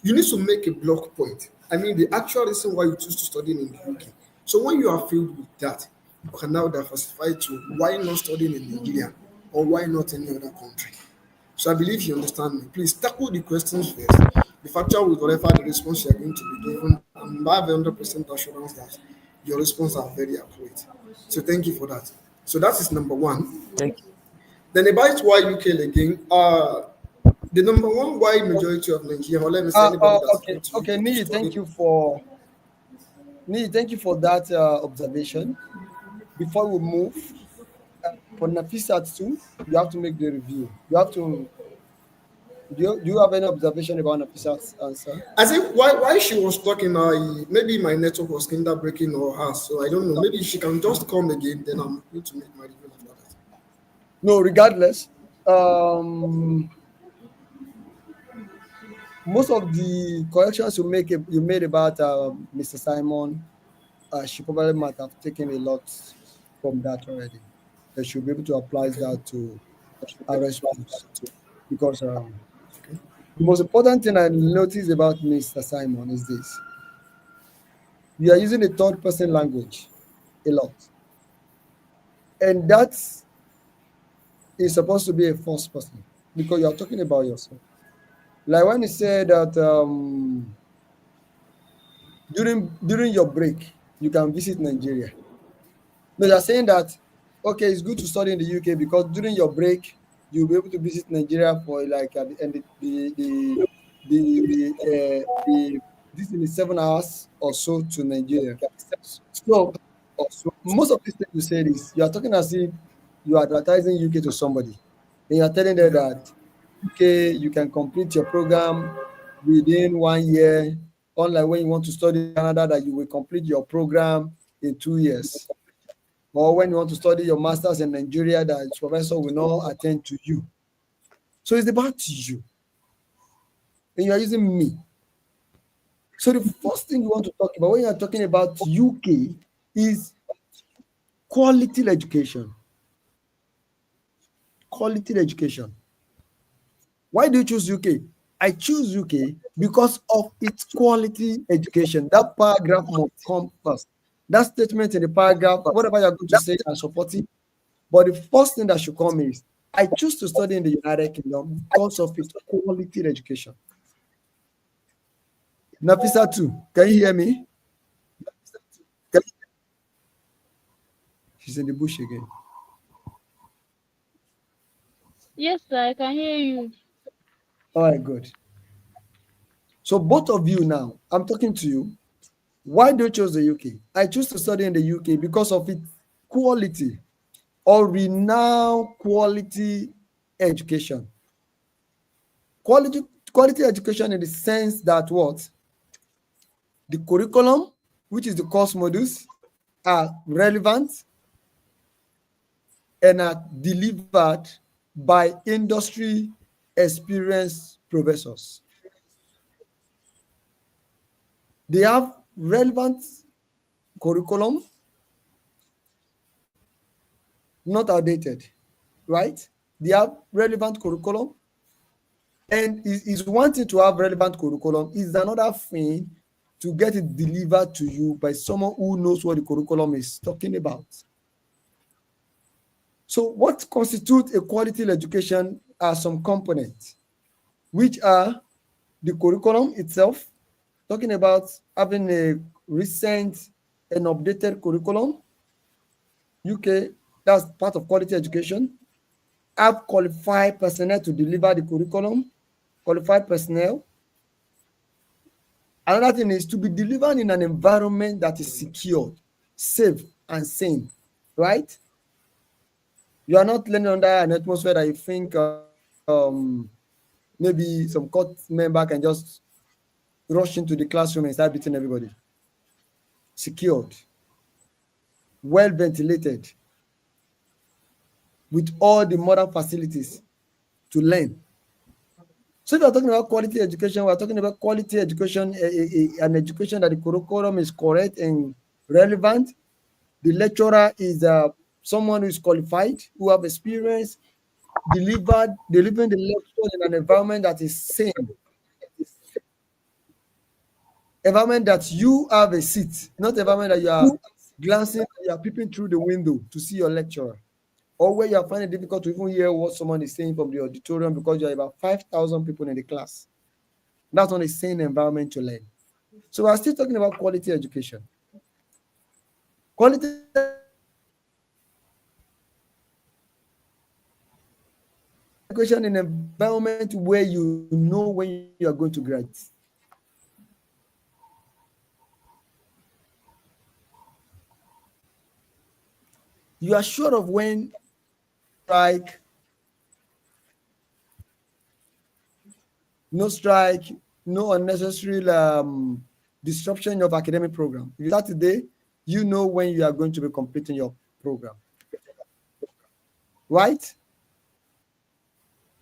You need to make a block point. I mean, the actual reason why you choose to study in the UK. So when you are filled with that, you can now diversify to why not studying in Nigeria or why not any other country. So I believe you understand me. Please tackle the questions first. Be factual with whatever the response you are going to be given, and have 100% assurance that your response are very accurate. So thank you for that. So that is number one. Thank you. Then about why UK again. The number one why majority of Nigeria, or let me say anybody that's Okay, going to okay, UK to Nee, study. Thank you for that observation. Before we move, for Nafisat too, you have to make the review. You have to Do you have any observation about Nafisa's answer? I think why she was talking, maybe my network was kinda breaking or hers, so I don't know. Maybe she can just come again, then I'm going to make my review after that. No, regardless, um, most of the corrections you made about Mr. Simon, she probably might have taken a lot from that already. That she'll be able to apply Okay. that to our schools because Okay. the most important thing I noticed about Mr. Simon is this: you are using a third person language a lot, and that is supposed to be a first person because you are talking about yourself. Like when you say that during your break you can visit Nigeria. No, you're saying that okay, it's good to study in the UK because during your break you'll be able to visit Nigeria for like at the end the this is 7 hours or so to Nigeria. So most of these things you said is you are talking as if you are advertising UK to somebody. Then you are telling them Yeah. that UK you can complete your program within 1 year, unlike when you want to study in Canada that you will complete your program in 2 years. Or when you want to study your masters in Nigeria, that professor will not attend to you. So it's about you, and you are using me. So the first thing you want to talk about when you are talking about UK is quality education. Quality education. Why do you choose UK? I choose UK because of its quality education. That paragraph must come first. That statement in the paragraph, whatever you're going to say, I support it. But the first thing that should come is I choose to study in the United Kingdom because of its quality education. Nafisa too. Can you hear me? She's in the bush again. Yes, sir, I can hear you. All right, good. So both of you now, I'm talking to you. Why do you choose the UK? I choose to study in the UK because of its quality or renowned quality education. Quality quality education in the sense that what the curriculum, which is the course modules, are relevant and are delivered by industry experienced professors. They have relevant curriculum, not outdated, right? They have relevant curriculum, and is one thing to have relevant curriculum, is another thing to get it delivered to you by someone who knows what the curriculum is talking about. So, what constitutes a quality education are some components, which are the curriculum itself, talking about having a recent and updated curriculum. UK, that's part of quality education. Have qualified personnel to deliver the curriculum, qualified personnel. Another thing is to be delivered in an environment that is secured, safe, and sane, right? You are not learning under an atmosphere that you think maybe some court member can just rush into the classroom and start beating everybody. Secured, well ventilated, with all the modern facilities to learn. So if you're talking about quality education, we're talking about quality education, an education that the curriculum is correct and relevant. The lecturer is someone who is qualified, who have experience, delivering the lecture in an environment that is sane, environment that you have a seat, not environment that you are glancing, you are peeping through the window to see your lecturer, or where you are finding it difficult to even hear what someone is saying from the auditorium because you are about 5,000 people in the class. That's not a sane environment to learn. So we're still talking about quality education. Quality education in an environment where you know when you are going to graduate. You are sure of when strike no strike, no unnecessary disruption of academic program. If you start today, you know when you are going to be completing your program, right?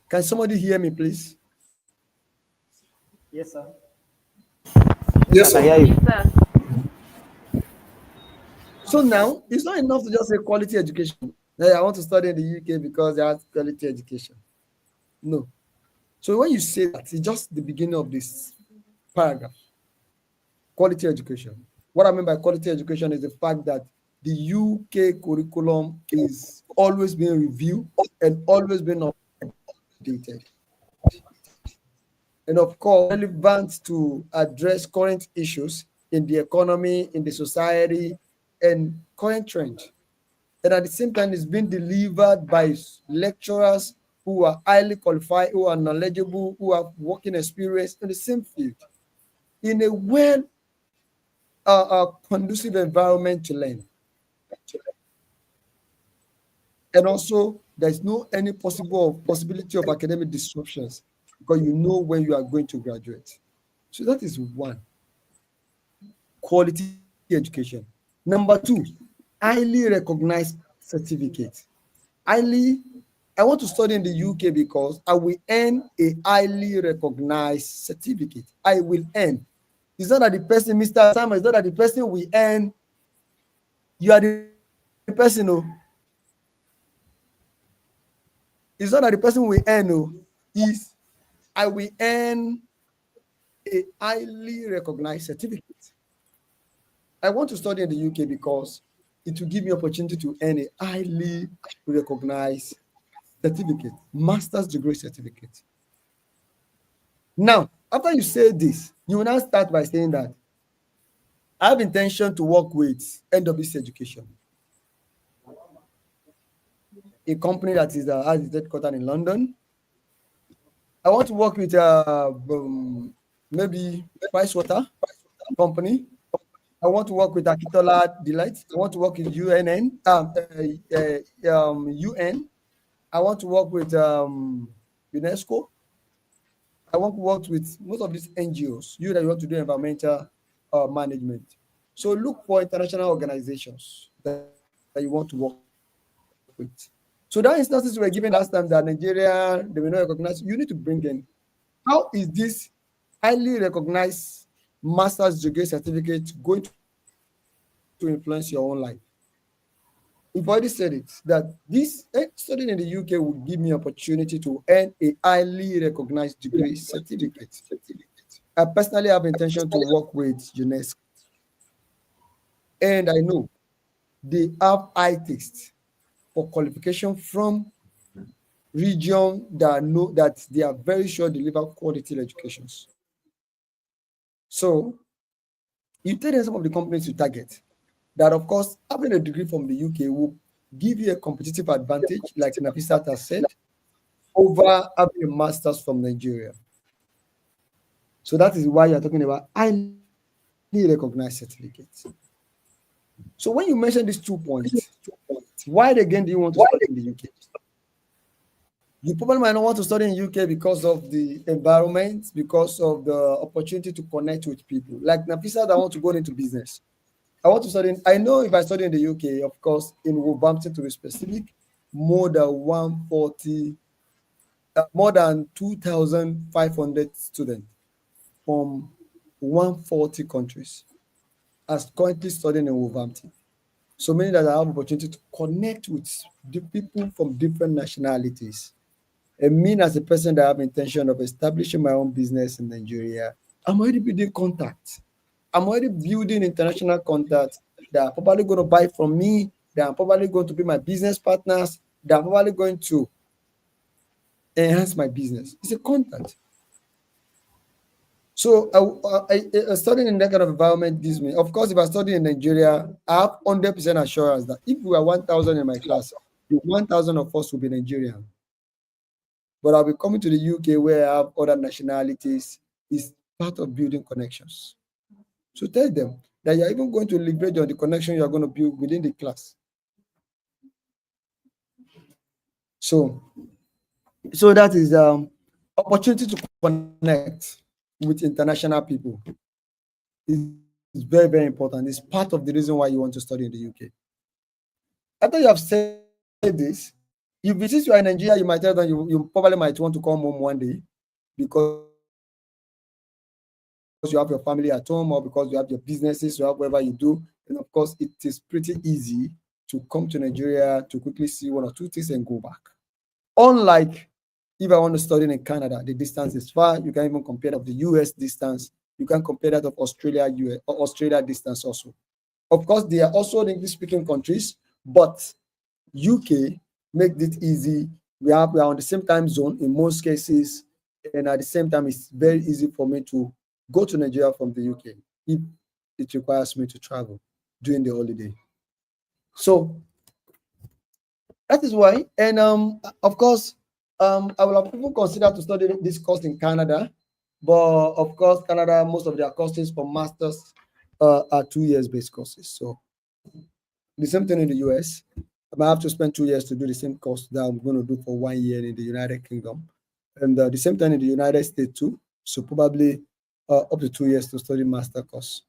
Can somebody hear me, please? Yes, sir. Yes, Yes, I can sir. hear Yes, you. sir. So now it's not enough to just say quality education. Hey, I want to study in the UK because they have quality education. No. So when you say that, it's just the beginning of this paragraph. Quality education. What I mean by quality education is the fact that the UK curriculum is always being reviewed and always being updated. And of course, relevant to address current issues in the economy, in the society, and current trend. And at the same time, it's being delivered by lecturers who are highly qualified, who are knowledgeable, who have working experience in the same field, in a well conducive environment to learn. And also, there's no any possibility of academic disruptions because you know when you are going to graduate. So that is one, quality education. Number two, highly recognized certificate. Highly, I want to study in the UK because I will earn a highly recognized certificate. I will earn. It's not that the person, Mr. Simon, it's not that the person will earn. You are the person, no. It's not that the person will earn, no. Is I will earn a highly recognized certificate. I want to study in the UK because it will give me opportunity to earn a highly recognized certificate, master's degree certificate. Now, after you say this, you will now start by saying that I have intention to work with NWC Education, a company that is has its headquarters in London. I want to work with maybe Pricewater company. I want to work with Akitola Delight. I want to work with UN. I want to work with UNESCO. I want to work with most of these NGOs. You that you want to do environmental management. So look for international organizations that you want to work with. So that instances were given last time that Nigeria they may not recognize. You need to bring in how is this highly recognized master's degree certificate going to influence your own life? We've already said it that this studying in the UK will give me opportunity to earn a highly recognized degree certificate. I personally have intention to work with UNESCO, and I know they have high taste for qualification from region that know that they are very sure deliver quality educations. So you tell them some of the companies you target that of course having a degree from the UK will give you a competitive advantage, like Nafisat has said, over having a master's from Nigeria. So that is why you're talking about highly recognized certificates. So when you mention these 2 points, why again do you want to study in the UK? You probably might not want to study in UK because of the environment, because of the opportunity to connect with people. Like Nafisa that want to go into business. I want to study. I know if I study in the UK, of course, in Wolverhampton to be specific, more than 140, more than 2,500 students from 140 countries are currently studying in Wolverhampton. So many that I have opportunity to connect with the people from different nationalities. And me as a person that have intention of establishing my own business in Nigeria, I'm already building contacts. I'm already building international contacts that are probably going to buy from me, that are probably going to be my business partners, that are probably going to enhance my business. It's a contact. So studying in that kind of environment gives me, of course, if I study in Nigeria, I have 100% assurance that if we are 1,000 in my class, the 1,000 of us will be Nigerian. But I'll be coming to the UK where I have other nationalities. Is part of building connections. So tell them that you're even going to leverage on the connection you're going to build within the class. So, so that is opportunity to connect with international people is very, very important. It's part of the reason why you want to study in the UK. After you have said this, if since you are in Nigeria, you might tell them you probably might want to come home one day because you have your family at home or because you have your businesses, you have whatever you do. And of course, it is pretty easy to come to Nigeria to quickly see one or two things and go back. Unlike if I want to study in Canada, the distance is far. You can even compare that of the US distance. You can compare that of Australia, Australia distance also. Of course, they are also English speaking countries, but UK makes it easy. We are on the same time zone in most cases, and at the same time, it's very easy for me to go to Nigeria from the UK if it requires me to travel during the holiday. So that is why, and of course, I will have even considered to study this course in Canada, but of course, Canada, most of their courses for masters are 2 years based courses. So the same thing in the US. I might have to spend 2 years to do the same course that I'm going to do for 1 year in the United Kingdom, and the same thing in the United States too. So probably up to 2 years to study master course.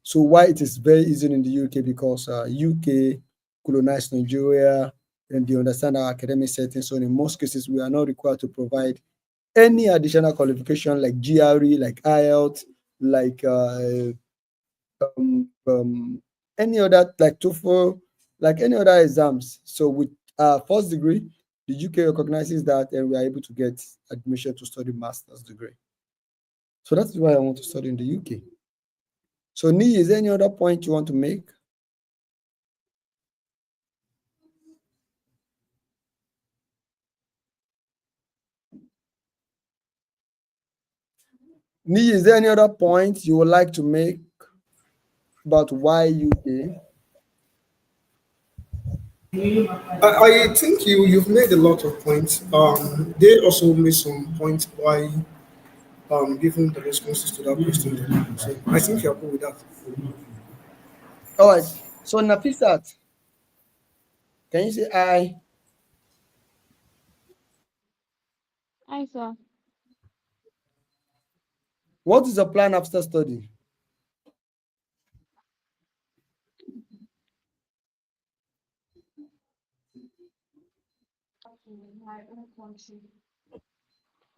So why it is very easy in the UK because UK colonized Nigeria and they understand our academic setting. So in most cases, we are not required to provide any additional qualification like GRE, like IELTS, like any other like TOEFL, like any other exams. So with first degree, the UK recognizes that and we are able to get admission to study master's degree. So that's why I want to study in the UK. So Ni, is there any other point you want to make? Ni, is there any other point you would like to make about why UK? I think you've made a lot of points. They also made some points why giving the responses to that question. So I think you're cool with that. All right. So Nafisat, can you say I? Hi, sir. What is your plan after study?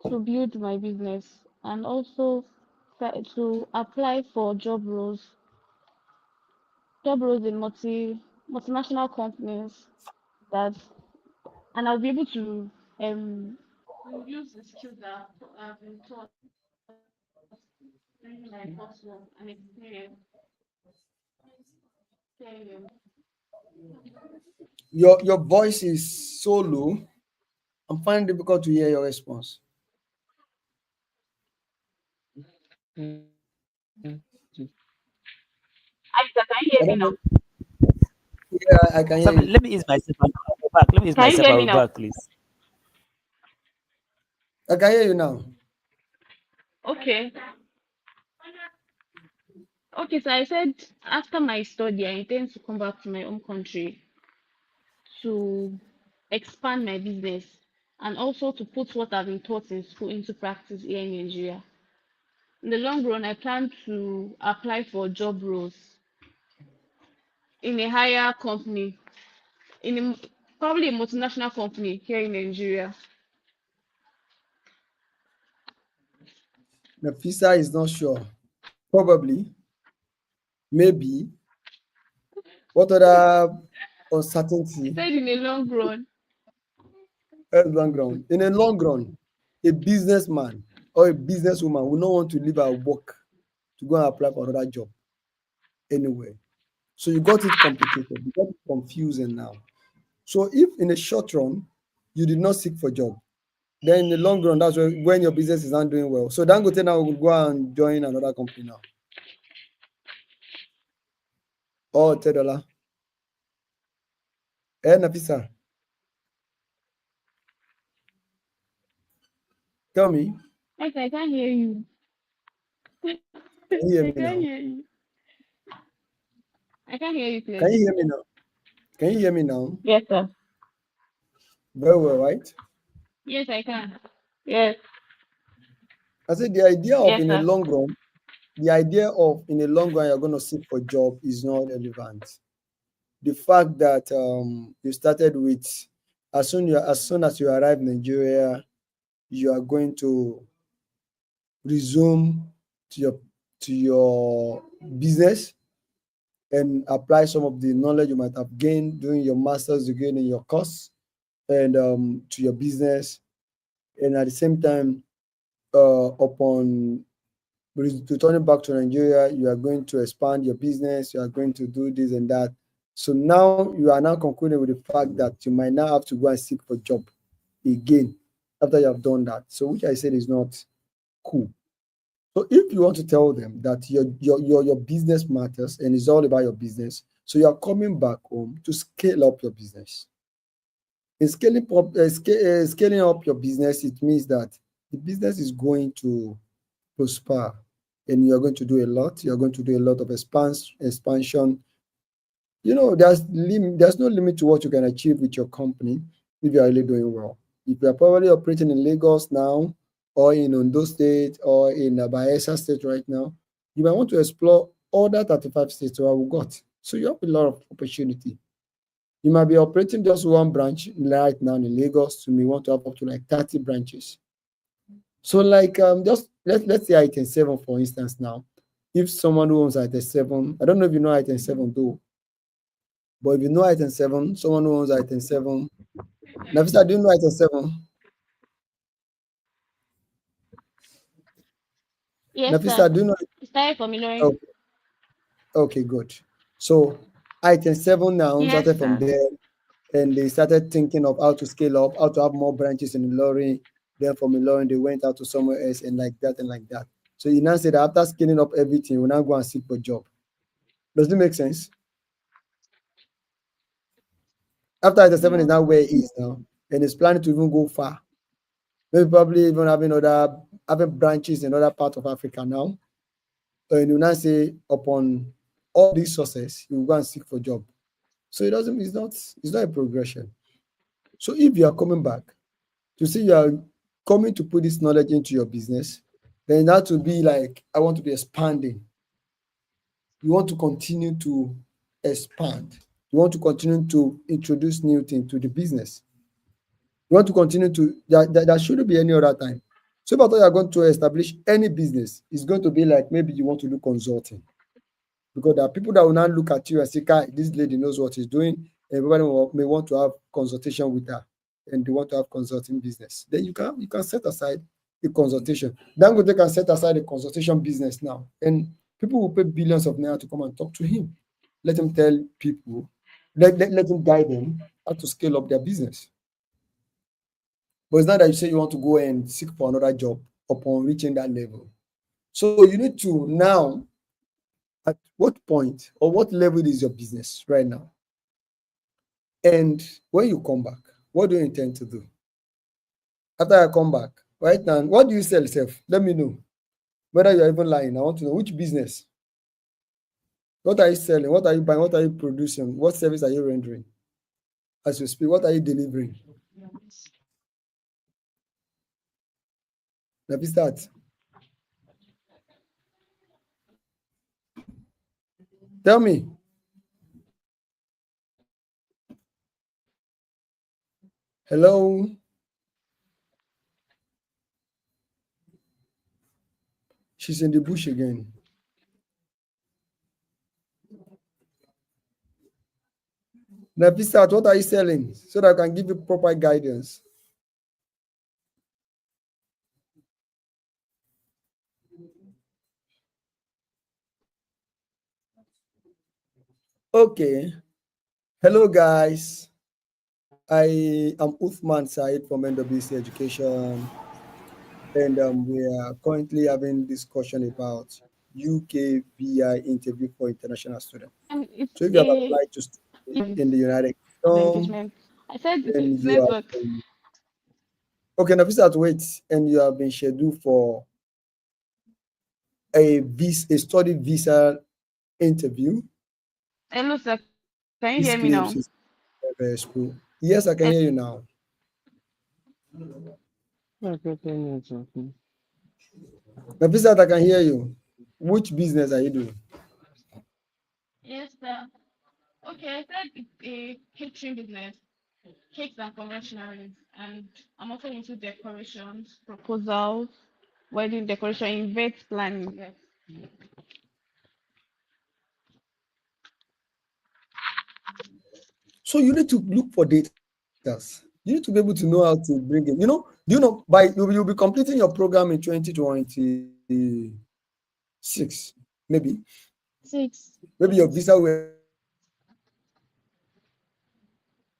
To build my business and also try to apply for job roles in multinational companies that, and I'll be able um use the skills that I've been taught during my coursework and experience. Your voice is so low. I'm finding it difficult to hear your response. Hi, sir, can you I hear me don't know. now? Yeah, I can hear Some, you. let me ease myself. I'll be back. Let me ease Can you myself. hear I'll me be now? back, please. I can hear you now. Okay. Okay, so I said after my study, I intend to come back to my home country to expand my business and also to put what I've been taught in school into practice here in Nigeria. In the long run, I plan to apply for job roles in a higher company, probably a multinational company here in Nigeria. Nafisa is not sure. Probably, maybe. What other I uncertainty? said in the long run. Background. In a long run, a businessman or a businesswoman will not want to leave her work to go and apply for another job anywhere. So you got it complicated, you got it confusing now. So if in the short run you did not seek for job, then in the long run, that's when your business is not doing well. So Dangote now will go and join another company now. Oh, $10. Nafisa, tell me, Yes, I can't hear you. can you hear I me can't now? hear you. I can't hear you Can you clearly. hear me now? Can you hear me now? Yes, sir. Very well, right? Yes, I can. Yes. I said the idea of Yes, in a sir. long run, the idea of in a long run you're going to seek for job is not relevant. The fact that you started with as soon as you arrive in Nigeria, you are going to resume to your to your business and apply some of the knowledge you might have gained during your master's degree in your course and to your business. And at the same time, upon returning back to Nigeria, you are going to expand your business, you are going to do this and that. So now you are now concluding with the fact that you might now have to go and seek for job again after you have done that. So which I said is not cool. So if you want to tell them that your business matters and it's all about your business, so you are coming back home to scale up your business. In scaling up your business, it means that the business is going to prosper and you're going to do a lot. You're going to do a lot of expansion. You know, there's no limit to what you can achieve with your company if you're really doing well. If you're probably operating in Lagos now, or in Ondo State, or in Bayelsa State right now, you might want to explore other 35 states where we got. So you have a lot of opportunity. You might be operating just one branch right now in Lagos. You may want to have up to like 30 branches. So like just let's say item 7 for instance now. If someone who owns item 7, I don't know if you know item 7 though, but if you know item 7, someone who owns item 7, Nafisa, do you know item 7? Yes, Nafisa, sir. do you know? It's time for me, Lori. Okay, okay, good. So item 7 now Yes, started from sir. there and they started thinking of how to scale up, how to have more branches in Ilorin. Then from Ilorin, they went out to somewhere else and like that and like that. So you now say that after scaling up everything, we now go and seek for job. Does it make sense? After item 7 is No. now where it is now, and it's planning to even go far. Maybe probably even having branches in other parts of Africa now. And you now say upon all these sources, you go and seek for job. So it's not a progression. So if you are coming back to see you are coming to put this knowledge into your business, then that to be like I want to be expanding. You want to continue to expand. You want to continue to introduce new things to the business. You want to continue to there shouldn't be any other time. So if I thought you are going to establish any business, it's going to be like maybe you want to do consulting because there are people that will now look at you and say, "Kai, this lady knows what she's doing." Everybody may want to have consultation with her, and they want to have consulting business. Then you can set aside a consultation. Dangote can set aside a consultation business now, and people will pay billions of naira to come and talk to him. Let him tell people, let him guide them how to scale up their business. But it's not that you say you want to go and seek for another job upon reaching that level. So you need to now, at what point or what level is your business right now? And when you come back, what do you intend to do? After I come back, right now, what do you sell yourself? Let me know. Whether you're even lying, I want to know which business. What are you selling? What are you buying? What are you producing? What service are you rendering? As you speak, what are you delivering? Let me start. Tell me. Hello? She's in the bush again. Nafisat, what are you selling? So that I can give you proper guidance. Okay. Hello, guys. I am Uthman Said from NWC Education, and we are currently having discussion about UKVI interview for international students. It's So if you have a applied to study in the United Kingdom, engagement. I said then it's you have network. been, okay, Nafisat, wait, and you have been scheduled for a study visa interview. Hello, sir. Can you This hear me claims now? is very school. Yes, I can hear you now. Okay, 10 minutes. Okay. Nafisat, I can hear you. Which business are you doing? Yes, sir. Okay, I said it's a catering business, cakes and confectionaries, and I'm also into decorations, proposals, wedding decoration, event planning. Yes. So you need to look for data. You need to be able to know how to bring in. Do you know by you'll be completing your program in 2026, maybe. Six. Maybe your Yes. visa will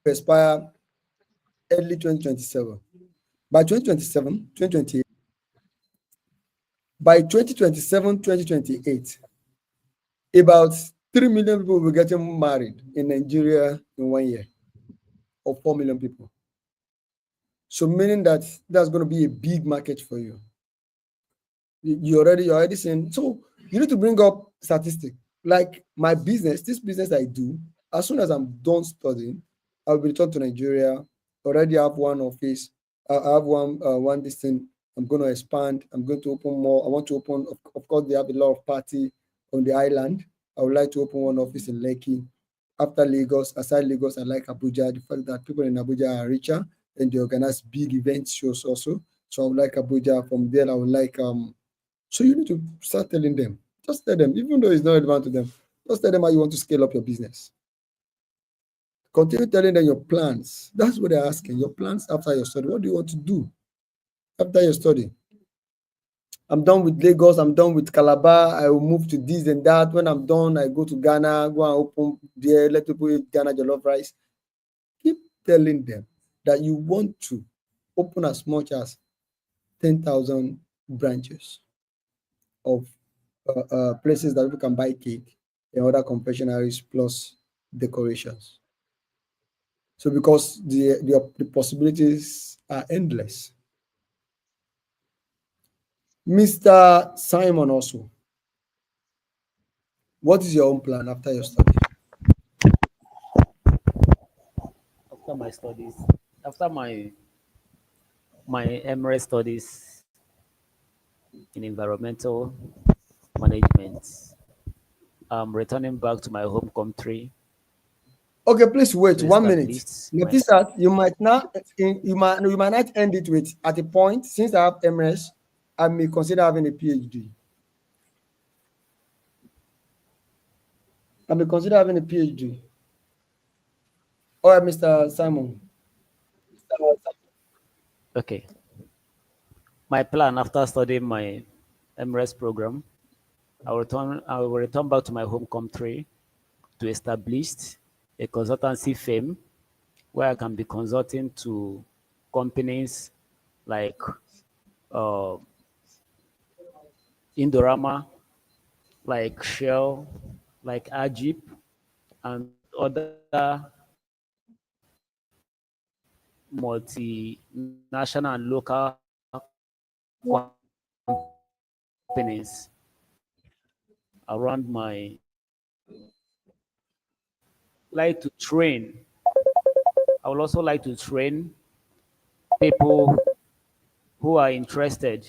expire early 2027. By 2027, 2028, by 2027, 2028, about 3 million people will be getting married in Nigeria in 1 year, or 4 million people. So meaning that that's going to be a big market for you. You're already saying, so you need to bring up statistic. Like my business, this business I do, as soon as I'm done studying, I'll be returned to Nigeria. Already have one office. I have one this thing. I'm going to expand. I'm going to open more. I want to open, of course, they have a lot of party on the island. I would like to open one office in Lekki. After Lagos, aside Lagos, I like Abuja. The fact that people in Abuja are richer and they organize big event shows also. So I would like Abuja. From there, I would like so you need to start telling them. Just tell them, even though it's not relevant to them, just tell them how you want to scale up your business. Continue telling them your plans. That's what they're asking. Your plans after your study. What do you want to do after your study? I'm done with Lagos. I'm done with Calabar. I will move to this and that. When I'm done, I go to Ghana, go and open there, let people eat Ghana jollof rice. Keep telling them that you want to open as much as 10,000 branches of places that people can buy cake and other confectionaries plus decorations. So because the possibilities are endless. Mr. Simon also, what is your own plan after your study? After my studies, after my MRS studies in environmental management, I'm returning back to my home country Okay, please wait to 1 minute. establish my. Nafisa, you might not end it with at a point, since I have MS, I may consider having a PhD. I may consider having a PhD. All right, Mr. Simon. Okay, my plan after studying my MRS program, I will return back to my home country to establish a consultancy firm where I can be consulting to companies like uh, Indorama, like Shell, like Ajip, and other multinational and local companies around my like to train. I would also like to train people who are interested.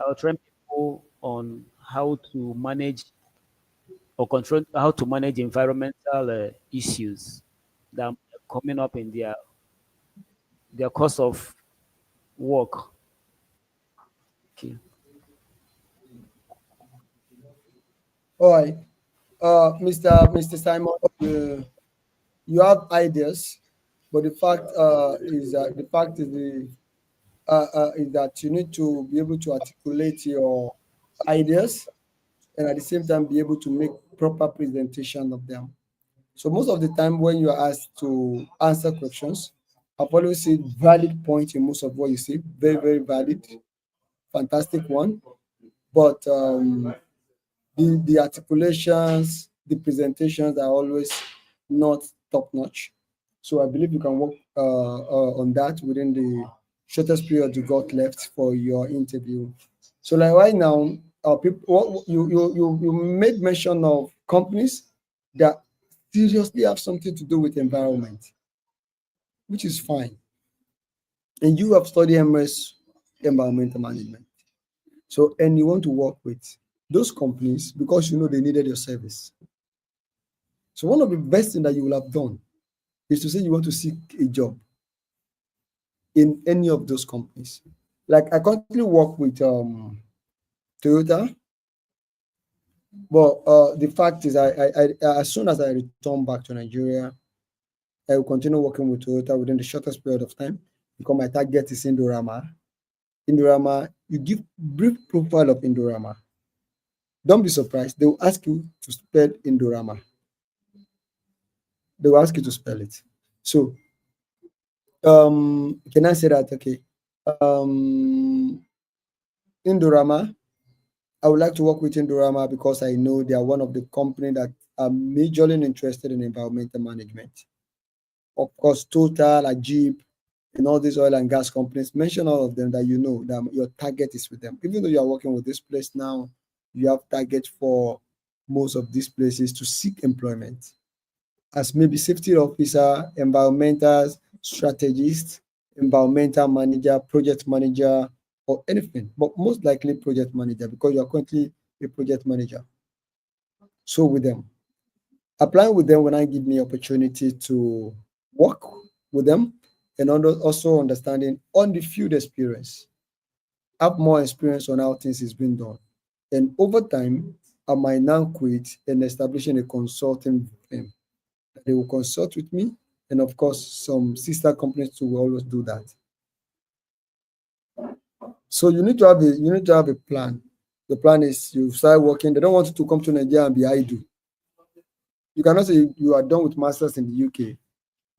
I'll train people on how to manage or control how to manage environmental issues that are coming up in their course of work. Okay. All right. Mr. Simon, you have ideas, but the fact is that you need to be able to articulate your ideas and at the same time be able to make proper presentation of them. So most of the time when you are asked to answer questions, I've always seen valid points in most of what you say. Very, very valid, fantastic one. But the articulations, the presentations are always not top notch. So I believe you can work on that within the shortest period you got left for your interview. So like right now, people, you made mention of companies that seriously have something to do with environment, which is fine. and you have studied MS environmental management. So, and you want to work with those companies because you know they needed your service. So, one of the best things that you will have done is to say you want to seek a job in any of those companies. Like I currently work with Toyota, but the fact is, as soon as I return back to Nigeria, I will continue working with Toyota within the shortest period of time because my target is Indorama. Indorama, you give brief profile of Indorama. Don't be surprised. They will ask you to spell Indorama. They will ask you to spell it. So, can I say that? Okay. Indorama, I would like to work with Indorama because I know they are one of the company that are majorly interested in environmental management. Of course, Total, Ajib, and all these oil and gas companies, mention all of them that you know that your target is with them. Even though you are working with this place now, you have target for most of these places to seek employment as maybe safety officer, environmental strategist, environmental manager, project manager, or anything, but most likely project manager because you are currently a project manager. So with them, applying with them will not give me opportunity to work with them and also understanding on the field experience, have more experience on how things is being done. And over time, I might now quit and establishing a consulting firm. They will consult with me, and of course, some sister companies too will always do that. So you need to have a plan. The plan is you start working. They don't want you to come to Nigeria and be idle. You cannot say you are done with masters in the UK,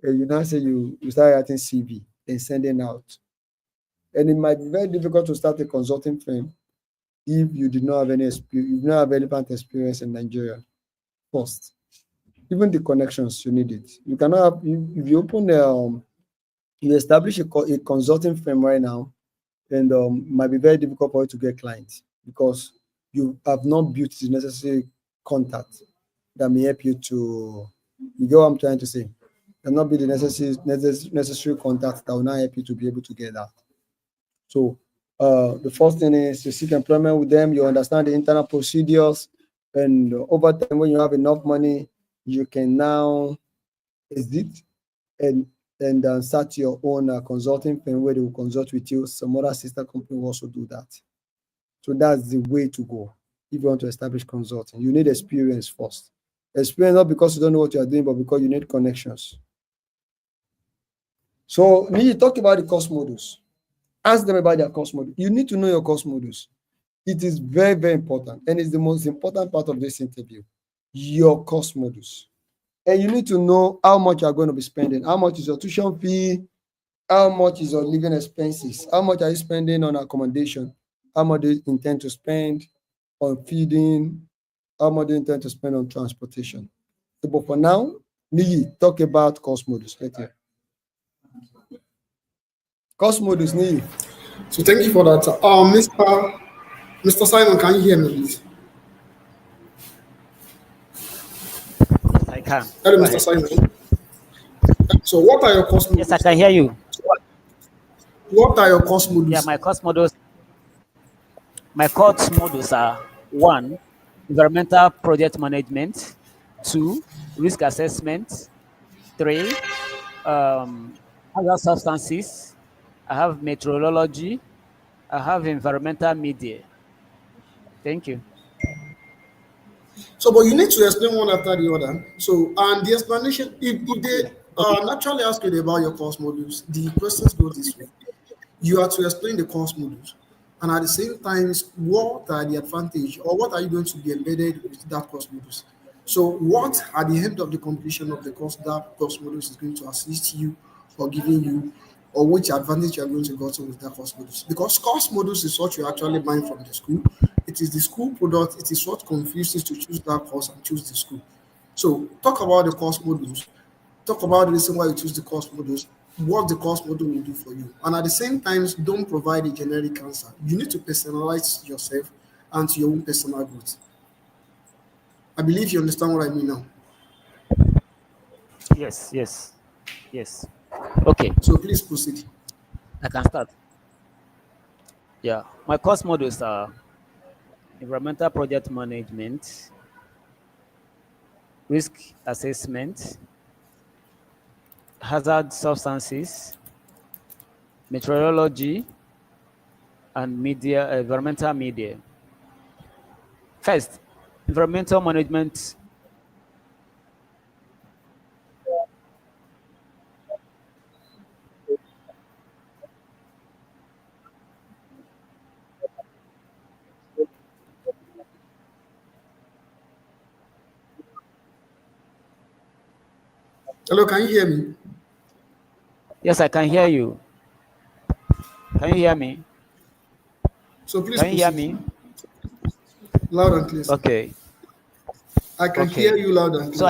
and you now say you start writing CV and sending out. And it might be very difficult to start a consulting firm if you did not have any experience, you did not have relevant experience in Nigeria first. Even the connections, you need it. You cannot have, if you open you establish a consulting firm right now, and it might be very difficult for you to get clients because you have not built the necessary contact that may help you to. You get what I'm trying to say? There not be the necessary contact that will not help you to be able to get that. So the first thing is to seek employment with them. You understand the internal procedures, and over time, when you have enough money, you can now exit and start your own consulting firm where they will consult with you. Some other sister company will also do that. So that's the way to go if you want to establish consulting. You need experience first. Experience not because you don't know what you are doing, but because you need connections. So you talk about the course modules. Ask them about their course module. You need to know your course modules. It is very, very important, and it's the most important part of this interview. Your course modules. And you need to know how much you are going to be spending. How much is your tuition fee? How much is your living expenses? How much are you spending on accommodation? How much do you intend to spend on feeding? How much do you intend to spend on transportation? So, but for now, Niyi, talk about course modules. Right here. Course modules, Niyi. So thank you for that. Mr. Simon, can you hear me, please? Yes, I can. Hello, Go Mr. ahead, please. Simon. So what are your course Yes, I modules? can hear you. What are your course Yeah, modules? my course modules are one, environmental project management, two, risk assessment, three, hazard substances. I have meteorology. I have environmental media. Thank you. So, but you need to explain one after the other. So, and the explanation, if they naturally ask you about your course modules, the questions go this way. You are to explain the course modules, and at the same time, what are the advantage or what are you going to be embedded with that course modules? So, what at the end of the completion of the course that course modules is going to assist you or giving you, or which advantage you are going to get with that course modules? Because course modules is what you actually buy from the school. It is the school product. It is what confuses to choose that course and choose the school. So, talk about the course modules, talk about the reason why you choose the course modules, what the course module will do for you. And at the same time, don't provide a generic answer. You need to personalize yourself and to your own personal growth. I believe you understand what I mean now. Yes, yes, yes. Okay. So please proceed. I can start. Yeah, my course modules are environmental project management, risk assessment, hazard substances, meteorology, and media, environmental media. First, environmental management. Hello, can you hear me? Yes, I can hear you. Can you hear me? So please Can you hear proceed. me? Loud and clear, sir. Okay. I can hear Okay. you loud and So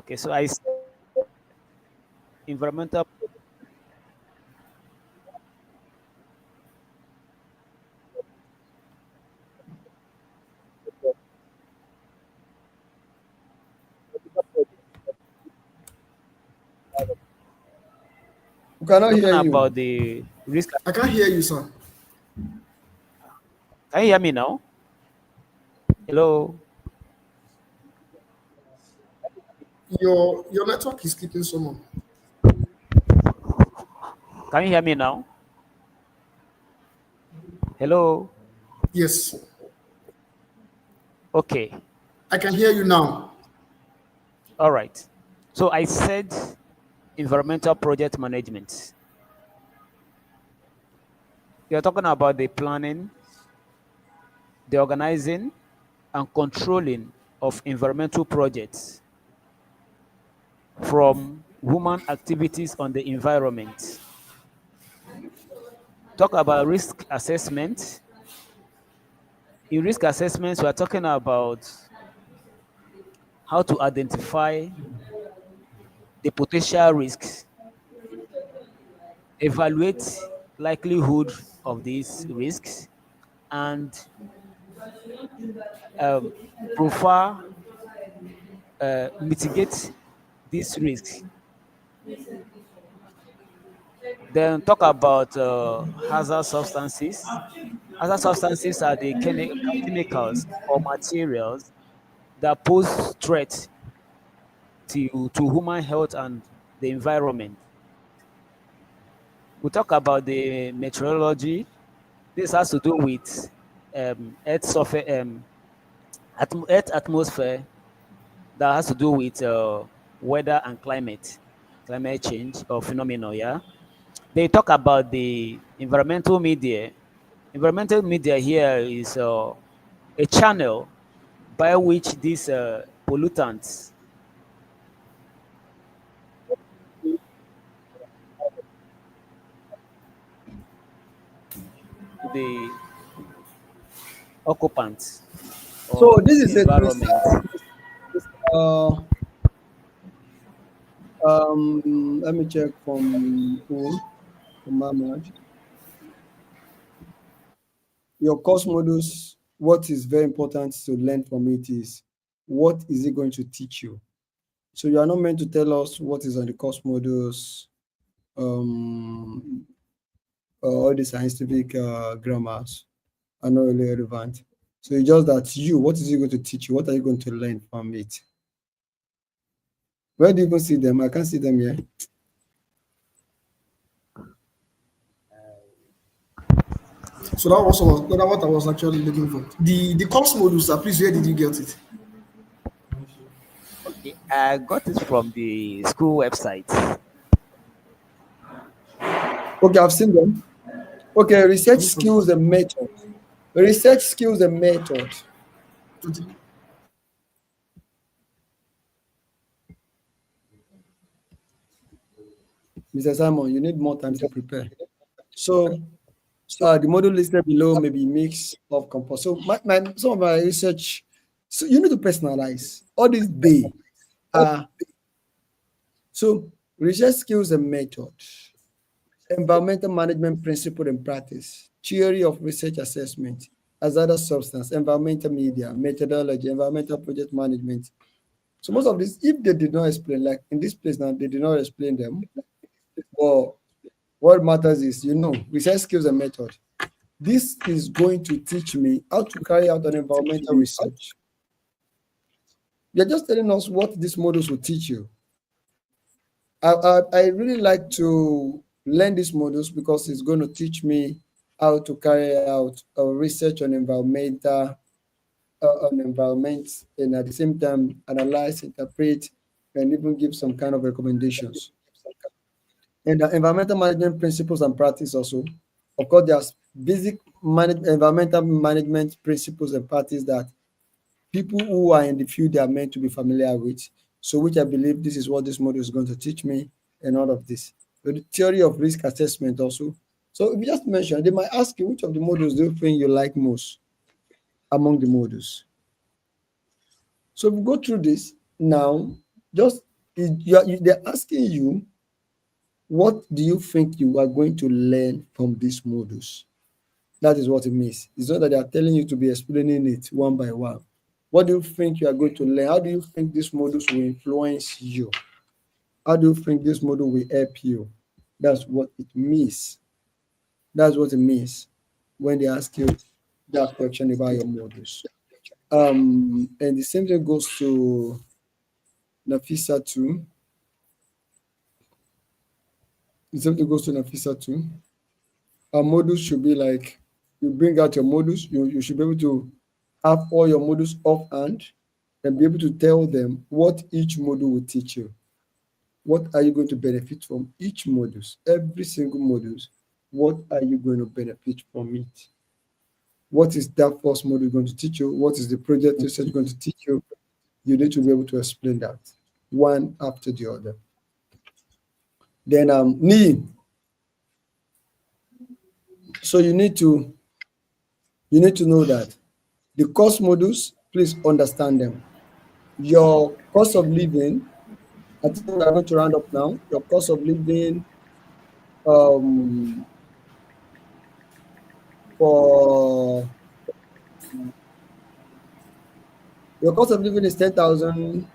clear. I environmental. We cannot Talking hear you. about the risk. I can't hear you, sir. Can you hear me now? Hello. Your network is keeping someone. Can you hear me now? Hello. Yes, Okay. I can hear you now. All right. So I said environmental project management. You're talking about the planning, the organizing, and controlling of environmental projects from human activities on the environment. Talk about risk assessment. In risk assessments, we are talking about how to identify the potential risks, evaluate likelihood of these risks, and um, profile, mitigate these risks. Then talk about hazard substances. Hazard substances are the chemicals or materials that pose threat to human health and the environment. We talk about the meteorology. This has to do with Earth surface, Earth atmosphere. That has to do with weather and climate change or phenomena. Yeah, they talk about the environmental media. Environmental media here is a channel by which these pollutants to the occupants So or this the is a environment. uh, let me check from who? From Ahmad. Your course modules, what is very important to learn from it is what is it going to teach you? So you are not meant to tell us what is on the course modules, um, all the scientific grammars are not really relevant. So it's just that what is it going to teach you? What are you going to learn from it? Where do you go see them? I can't see them here. So that what I was actually looking for. The course modules, sir, please, where did you get it? Okay, I got it from the school website. Okay, I've seen them. Okay, research Are you from skills and method. Research skills and method. 20? Mr. Simon, you need more time to prepare. So the model listed below may be mix of compost. So some of my research, so you need to personalize. All these they are so research skills and method, environmental management principle and practice, theory of research assessment, hazardous substance, environmental media, methodology, environmental project management. So most of this, if they did not explain, like in this place now, they did not explain them. Well, What matters is, research skills and method. This is going to teach me how to carry out an environmental research. You're just telling us what these models will teach you. I really like to learn these models because it's going to teach me how to carry out a research on environment, and at the same time analyze, interpret, and even give some kind of recommendations. And the environmental management principles and practice also. Of course, there's basic environmental management principles and practice that people who are in the field are meant to be familiar with. So, which I believe this is what this model is going to teach me, and all of this. So the theory of risk assessment also. So, if you just mention, they might ask you which of the models do you think you like most among the models. So, if we go through this now, just they're asking you, what do you think you are going to learn from these models? That is what it means. It's not that they are telling you to be explaining it one by one. What do you think you are going to learn? How do you think these models will influence you? How do you think this model will help you? That's what it means. That's what it means when they ask you that question about your models. And the same thing goes to Nafisa too. The same thing goes to Nafisa too. Our models should be like, you bring out your models, you should be able to have all your models offhand and be able to tell them what each module will teach you. What are you going to benefit from each modules? Every single modules, what are you going to benefit from it? What is that first module going to teach you? What is the project research going to teach you? You need to be able to explain that one after the other. Then Ni, so you need to know that the course modules, please understand them. Your cost of living, I think we are going to round up now. Your cost of living um, for your cost of living is 10,000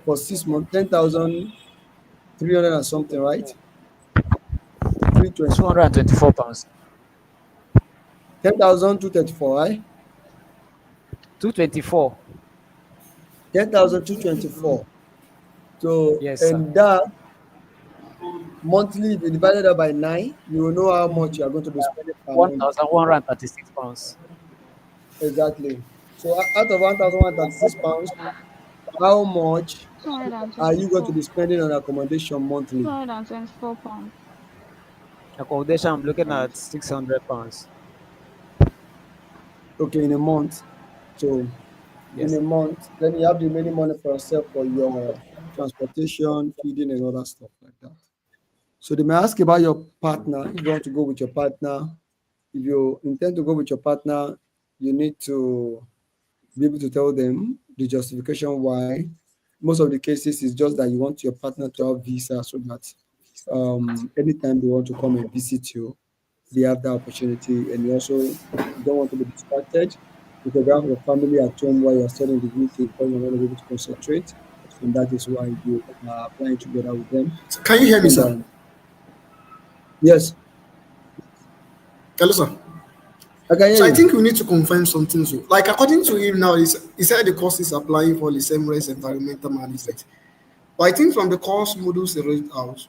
for 6 months, 10,300 and something, right? 320, 224 pounds. 10,234, right? 224. 10,224. So, Yes, sir. and that monthly, if you divide that by 9, you will know how much you are going to be spending per month. 1,136 pounds. Exactly. So, out of £1,136, how much are you going to 224. be spending on accommodation monthly? 224 pounds. Accommodation, I'm looking at 600 pounds. Okay, in a month. So, in Yes. a month, then you have the remaining money for yourself for your transportation, feeding, and other stuff like that. So they may ask about your partner. If you want to go with your partner, if you intend to go with your partner, you need to be able to tell them the justification why. Most of the cases is just that you want your partner to have visa so that anytime they want to come and visit you, they have that opportunity. And you also don't want to be distracted because you have your family at home while you're studying the UK because you're not able to concentrate. And that is why you are applying together with them. So can you hear me, And sir? yes, Hello, sir. I can hear So I you. think we need to confirm something. So, like according to him now, he said the course is applying for the same race environmental management. But I think from the course modules they read out,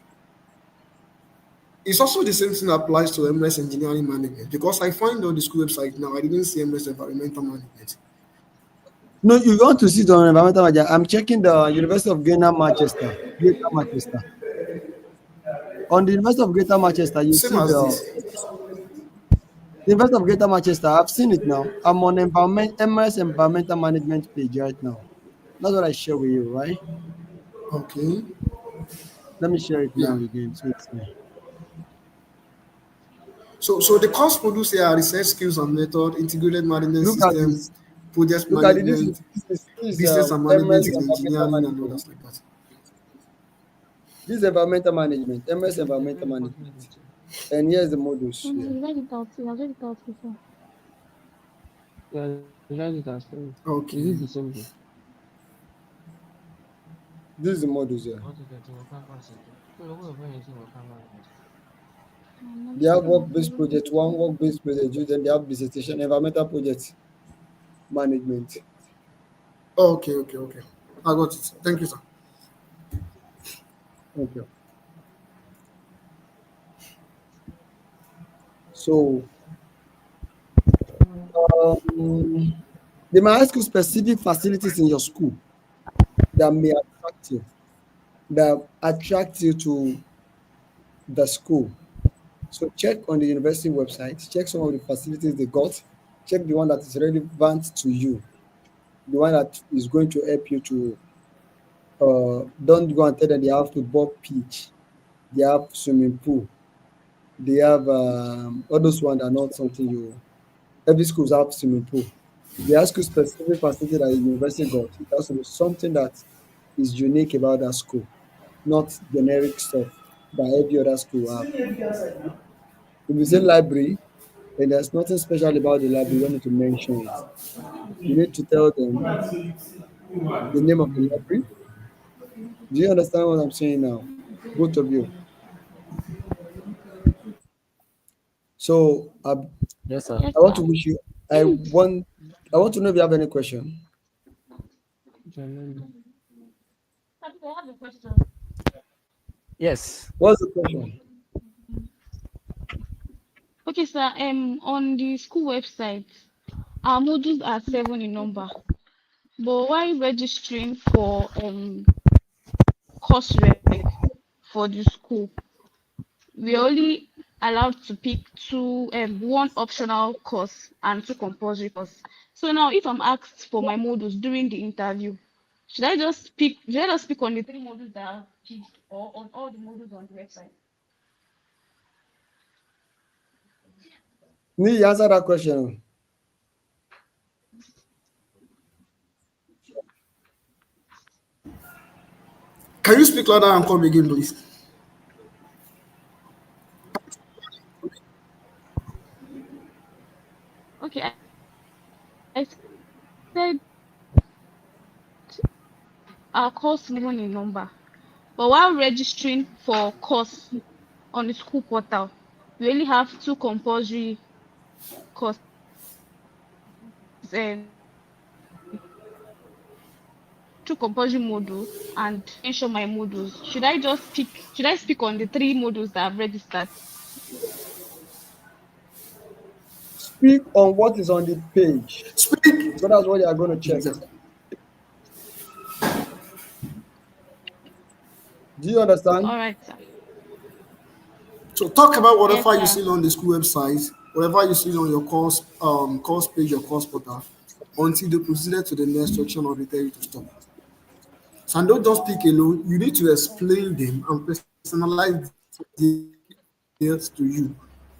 it's also the same thing applies to MS engineering management because I find on the school website now I didn't see MS environmental management. No, you want to sit on environmental management. I'm checking the University of Ghana, Manchester. Greater Manchester. On the University of Greater Manchester, you Same see as the this. University of Greater Manchester. I've seen it now. I'm on MS environmental management page right now. That's what I share with you, right? Okay. Let me share it Yeah. now again. So it's here. So the course modules here are research skills and method, integrated management Look at system, this. project Look at it. This is management, this is, this is business and management MS in environmental engineering and management. others like that. This is environmental management, MS environmental management. And here's the modules Oh no, here. you read it out. You have read it out before. Yeah, write it as well. Is it Okay. the same thing? This is the modules here. What is that? 5%. So what if anything will come out of They have work-based project one, work-based project two, then they have dissertation, environmental project management. Okay, okay, okay. I got it. Thank you, sir. Okay. So um, they might ask you specific facilities in your school that may attract you, that attract you to the school. So check on the university website, check some of the facilities they got, check the one that is relevant to you, the one that is going to help you to don't go and tell them they have football pitch, they have swimming pool, they have all those ones are not something you every schools have swimming pool. They ask you specific facility that the university got. It has to be something that is unique about that school, not generic stuff that every other school have. If you say library, and there's nothing special about the library, you don't need to mention it. You need to tell them the name of the library. Do you understand what I'm saying now? Both of you. So Yes, sir. Yes, I want sir. to wish you. I want to know if you have any question. Generally, I have a question. Yes. What's the question? Okay, sir. On the school website, our modules are 7 in number, but while registering for course rec for the school, we only allowed to pick two, one optional course and two compulsory course. So now, if I'm asked for my modules during the interview, should I just pick on the three modules that I've picked or on all the modules on the website? Me, answer that question. Can you speak louder and come again, please? Okay, I said our course 7 in number, but while registering for course on the school portal, we only have two compulsory courses, um, two compulsory modules, and mention my modules. Should I speak on the three modules that I've registered? Speak on what is on the page Speak. because that's what you are going to check. Yes. Do you understand? All right, sir. So talk about Yes, whatever you sir. see on the school website, whatever you see on your course page, your course portal, until they proceed to the next section or they tell you to stop. So and don't just speak alone. You need to explain them and personalize details to you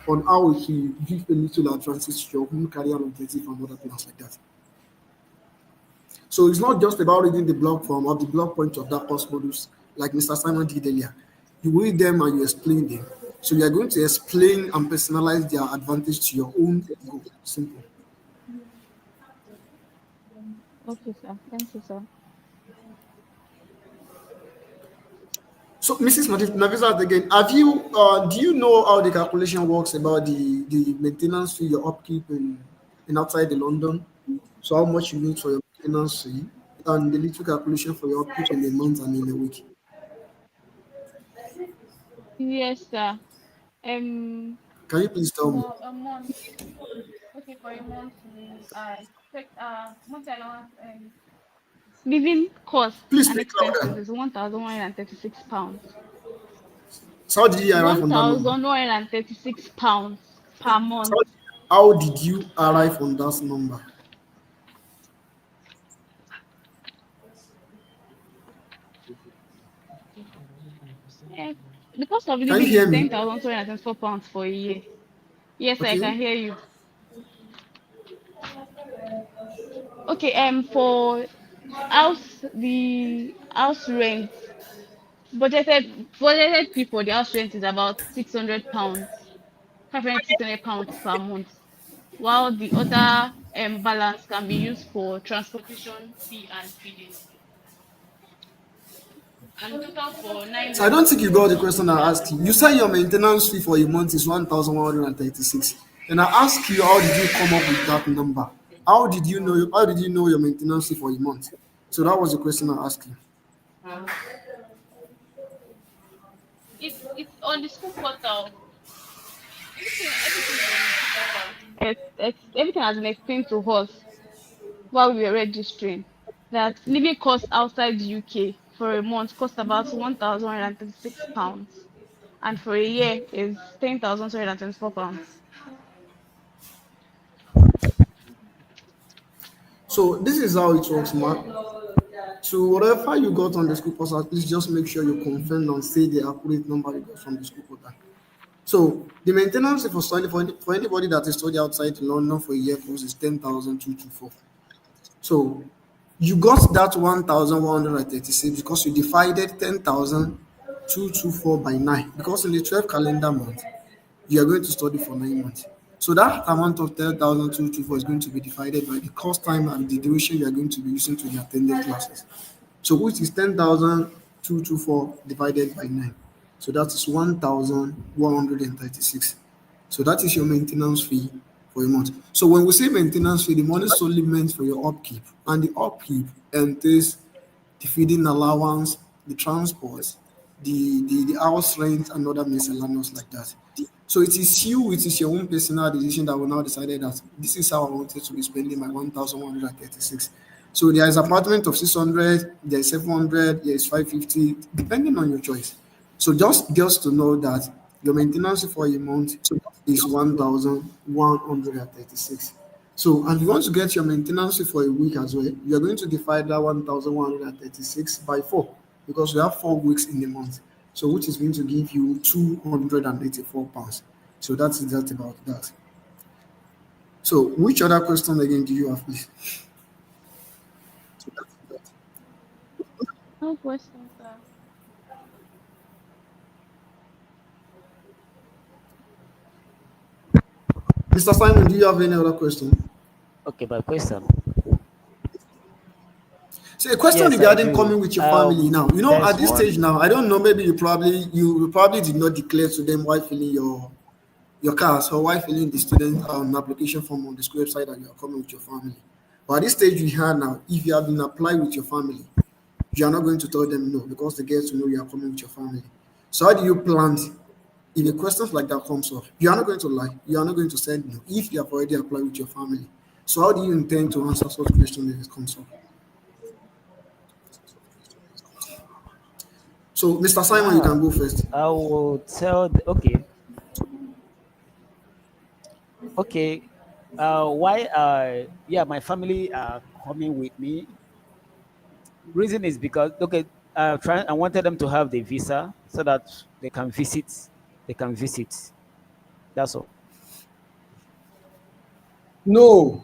on how it will give a little advantage to your own career objective and other things like that. So it's not just about reading the blog form or the blog point of that course modules, like Mr. Simon did earlier. You read them and you explain them. So you are going to explain and personalize their advantage to your own goal. Simple. Okay, sir. Thank you, sir. So, Mrs. Nafisat again, do you know how the calculation works about the maintenance fee, your upkeep in outside the London? So, how much you need for your maintenance fee and the little calculation for your upkeep in a month and in a week? Yes, sir. Um, Can you please tell me? for a month. Okay, for a month, we expect monthly allowance living costs Please and speak expenses louder. is £1,136. So, how did you arrive on that number? £1,136 per So, month. how did you arrive on that number? Eh, the cost of Can you living is hear me? £10,224 for a year. Yes, I Okay. can hear you. Okay, for the house rent, budgeted fee for the house rent is about £600, 500 £600 per month, while the other balance can be used for transportation fee and feeding. and total for nine So I don't months think you got the will question be I at asked you. You said your maintenance fee for a month is 1,136. And I asked you how did you come up with that number? How did you know your maintenance fee for a month? So that was the question I asked you. it's on the school portal. Everything is on the school portal. Everything has been explained to us while we were registering. That living costs outside the UK for a month costs about £1,136, and for a year is £10,224. So this is how it works, man. So whatever you got on the school portal, please just make sure you confirm and say the accurate number you got from the school portal. So the maintenance fee for study for anybody that is studying outside London for a year course is 10,224. So you got that 1,136 because you divided 10,224 by 9. Because in the 12 calendar month, you are going to study for 9 months. So that amount of 10,224 is going to be divided by the course time and the duration you are going to be using to the attended classes. So which is 10,224 divided by 9. So that is 1,136. So that is your maintenance fee for a month. So when we say maintenance fee, the money is solely meant for your upkeep. And the upkeep entails the feeding allowance, the transport, the house rent, and other miscellaneous like that. So it is your own personal decision that will now decided that this is how I wanted to be spending my 1,136. So there is apartment of 600, there is 700, there is 550, depending on your choice. So just to know that your maintenance for a month is 1,136. So, and you want to get your maintenance fee for a week as well, you're going to divide that 1,136 by 4 because we have 4 weeks in a month. So, which is going to give you £284. So, that's that about that. So, which other question again do you have, please? No questions, sir. Mr. Simon, do you have any other question? Okay, my question. So a question Yes, I regarding do. coming with your family now. There's At this stage one. now, I don't know, maybe you probably did not declare to them why filling your cars or why filling the student application form on the school website that you are coming with your family. But at this stage we have now, if you have been applied with your family, you are not going to tell them no because they get to know you are coming with your family. So how do you plan if a questions like that comes up? You are not going to lie. You are not going to say no if you have already applied with your family. So how do you intend to answer such questions if it comes up? So Mr. Simon, you can Ah, go first. I will tell. Okay, okay. Why? Yeah, my family are coming with me. Reason is because okay, I wanted them to have the visa so that they can visit. They can visit. That's all. No,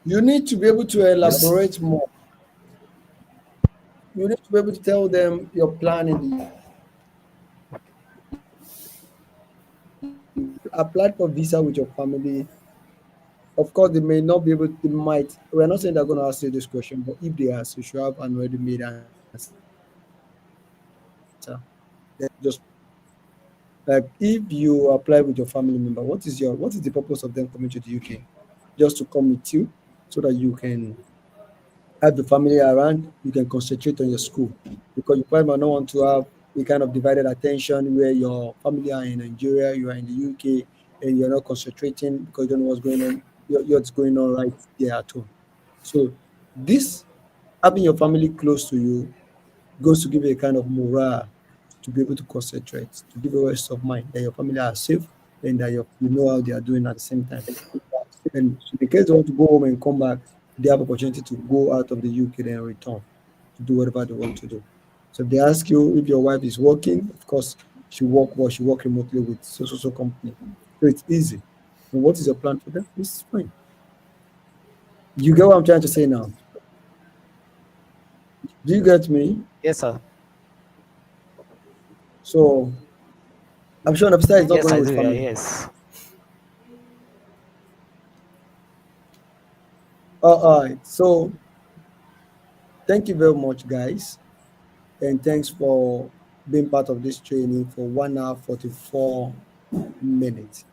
you need to be able to Yes. elaborate more. You need to be able to tell them your plan in the applied for visa with your family. Of course, they may not be able. They might. We're not saying they're going to ask you this question, but if they ask, you should have an already made answer. Then just like if you apply with your family member, what is the purpose of them coming to the UK? Just to come with you, so that you can have the family around, you can concentrate on your school because you probably might not want to have a kind of divided attention where your family are in Nigeria, you are in the UK, and you're not concentrating because you don't know what's going on, what's going on right there at home. So this having your family close to you goes to give you a kind of morale to be able to concentrate, to give you rest of mind that your family are safe and that you know how they are doing at the same time. And in case they want to go home and come back, they have opportunity to go out of the UK then return to do whatever they want to do. So if they ask you if your wife is working, of course she work remotely with so company. So it's easy. And what is your plan for them? It's fine. You get what I'm trying to say now? Do you get me? Yes, sir. So I'm sure Nafisa is not Yes, going I with do. Yeah, family. yes. All right. So thank you very much, guys. And thanks for being part of this training for 1 hour 44 minutes.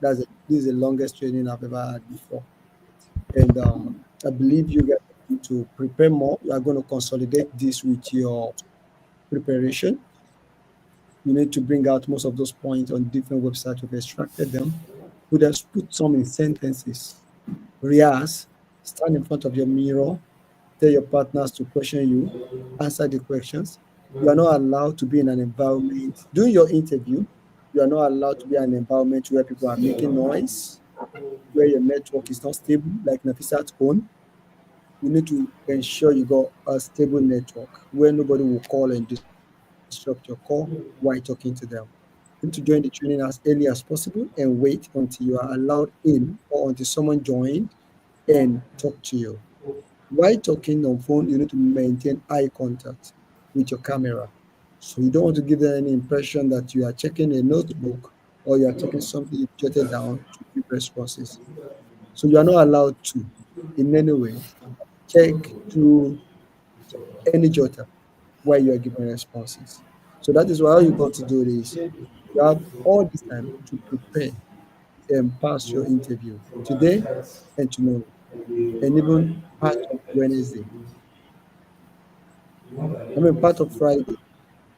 This is the longest training I've ever had before. And I believe you guys need to prepare more. You are going to consolidate this with your preparation. You need to bring out most of those points on different websites. We've extracted them. Put some in sentences. Rehearse, stand in front of your mirror, tell your partners to question you, answer the questions. You are not allowed to be in an environment during your interview. You are not allowed to be in an environment where people are making noise, where your network is not stable, like Nafisat's own. You need to ensure you got a stable network where nobody will call and disrupt your call while talking to them. You need to join the training as early as possible and wait until you are allowed in or until someone joined and talk to you. While talking on phone, you need to maintain eye contact with your camera. So you don't want to give them any impression that you are checking a notebook or you are checking something you jotted down to give responses. So you are not allowed to, in any way, check through any jotter while you are giving responses. So that is why all you got to do is you have all this time to prepare and pass your interview today and tomorrow and even part of Wednesday. I mean part of Friday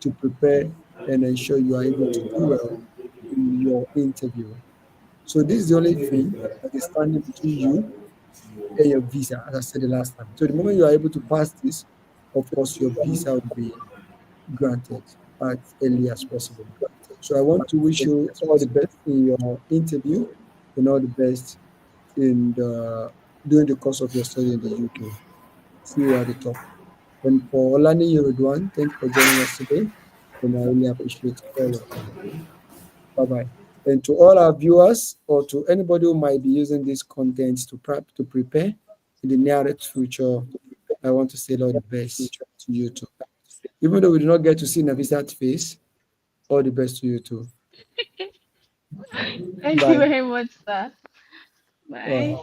to prepare and ensure you are able to do well in your interview. So this is the only thing that is standing between you and your visa, as I said the last time. So the moment you are able to pass this, of course, your visa will be granted as early as possible. So I want to wish you all the best in your interview and all the best in during the course of your study in the UK. See you at the top. And for Olani Yorodwan, thank you for joining us today. And I really appreciate all of you. Bye bye. And to all our viewers or to anybody who might be using this content to prep to prepare in the nearest future, I want to say all the best to you too. Even though we do not get to see Navisa's face, all the best to you too. Thank you Bye. very much, sir. Bye.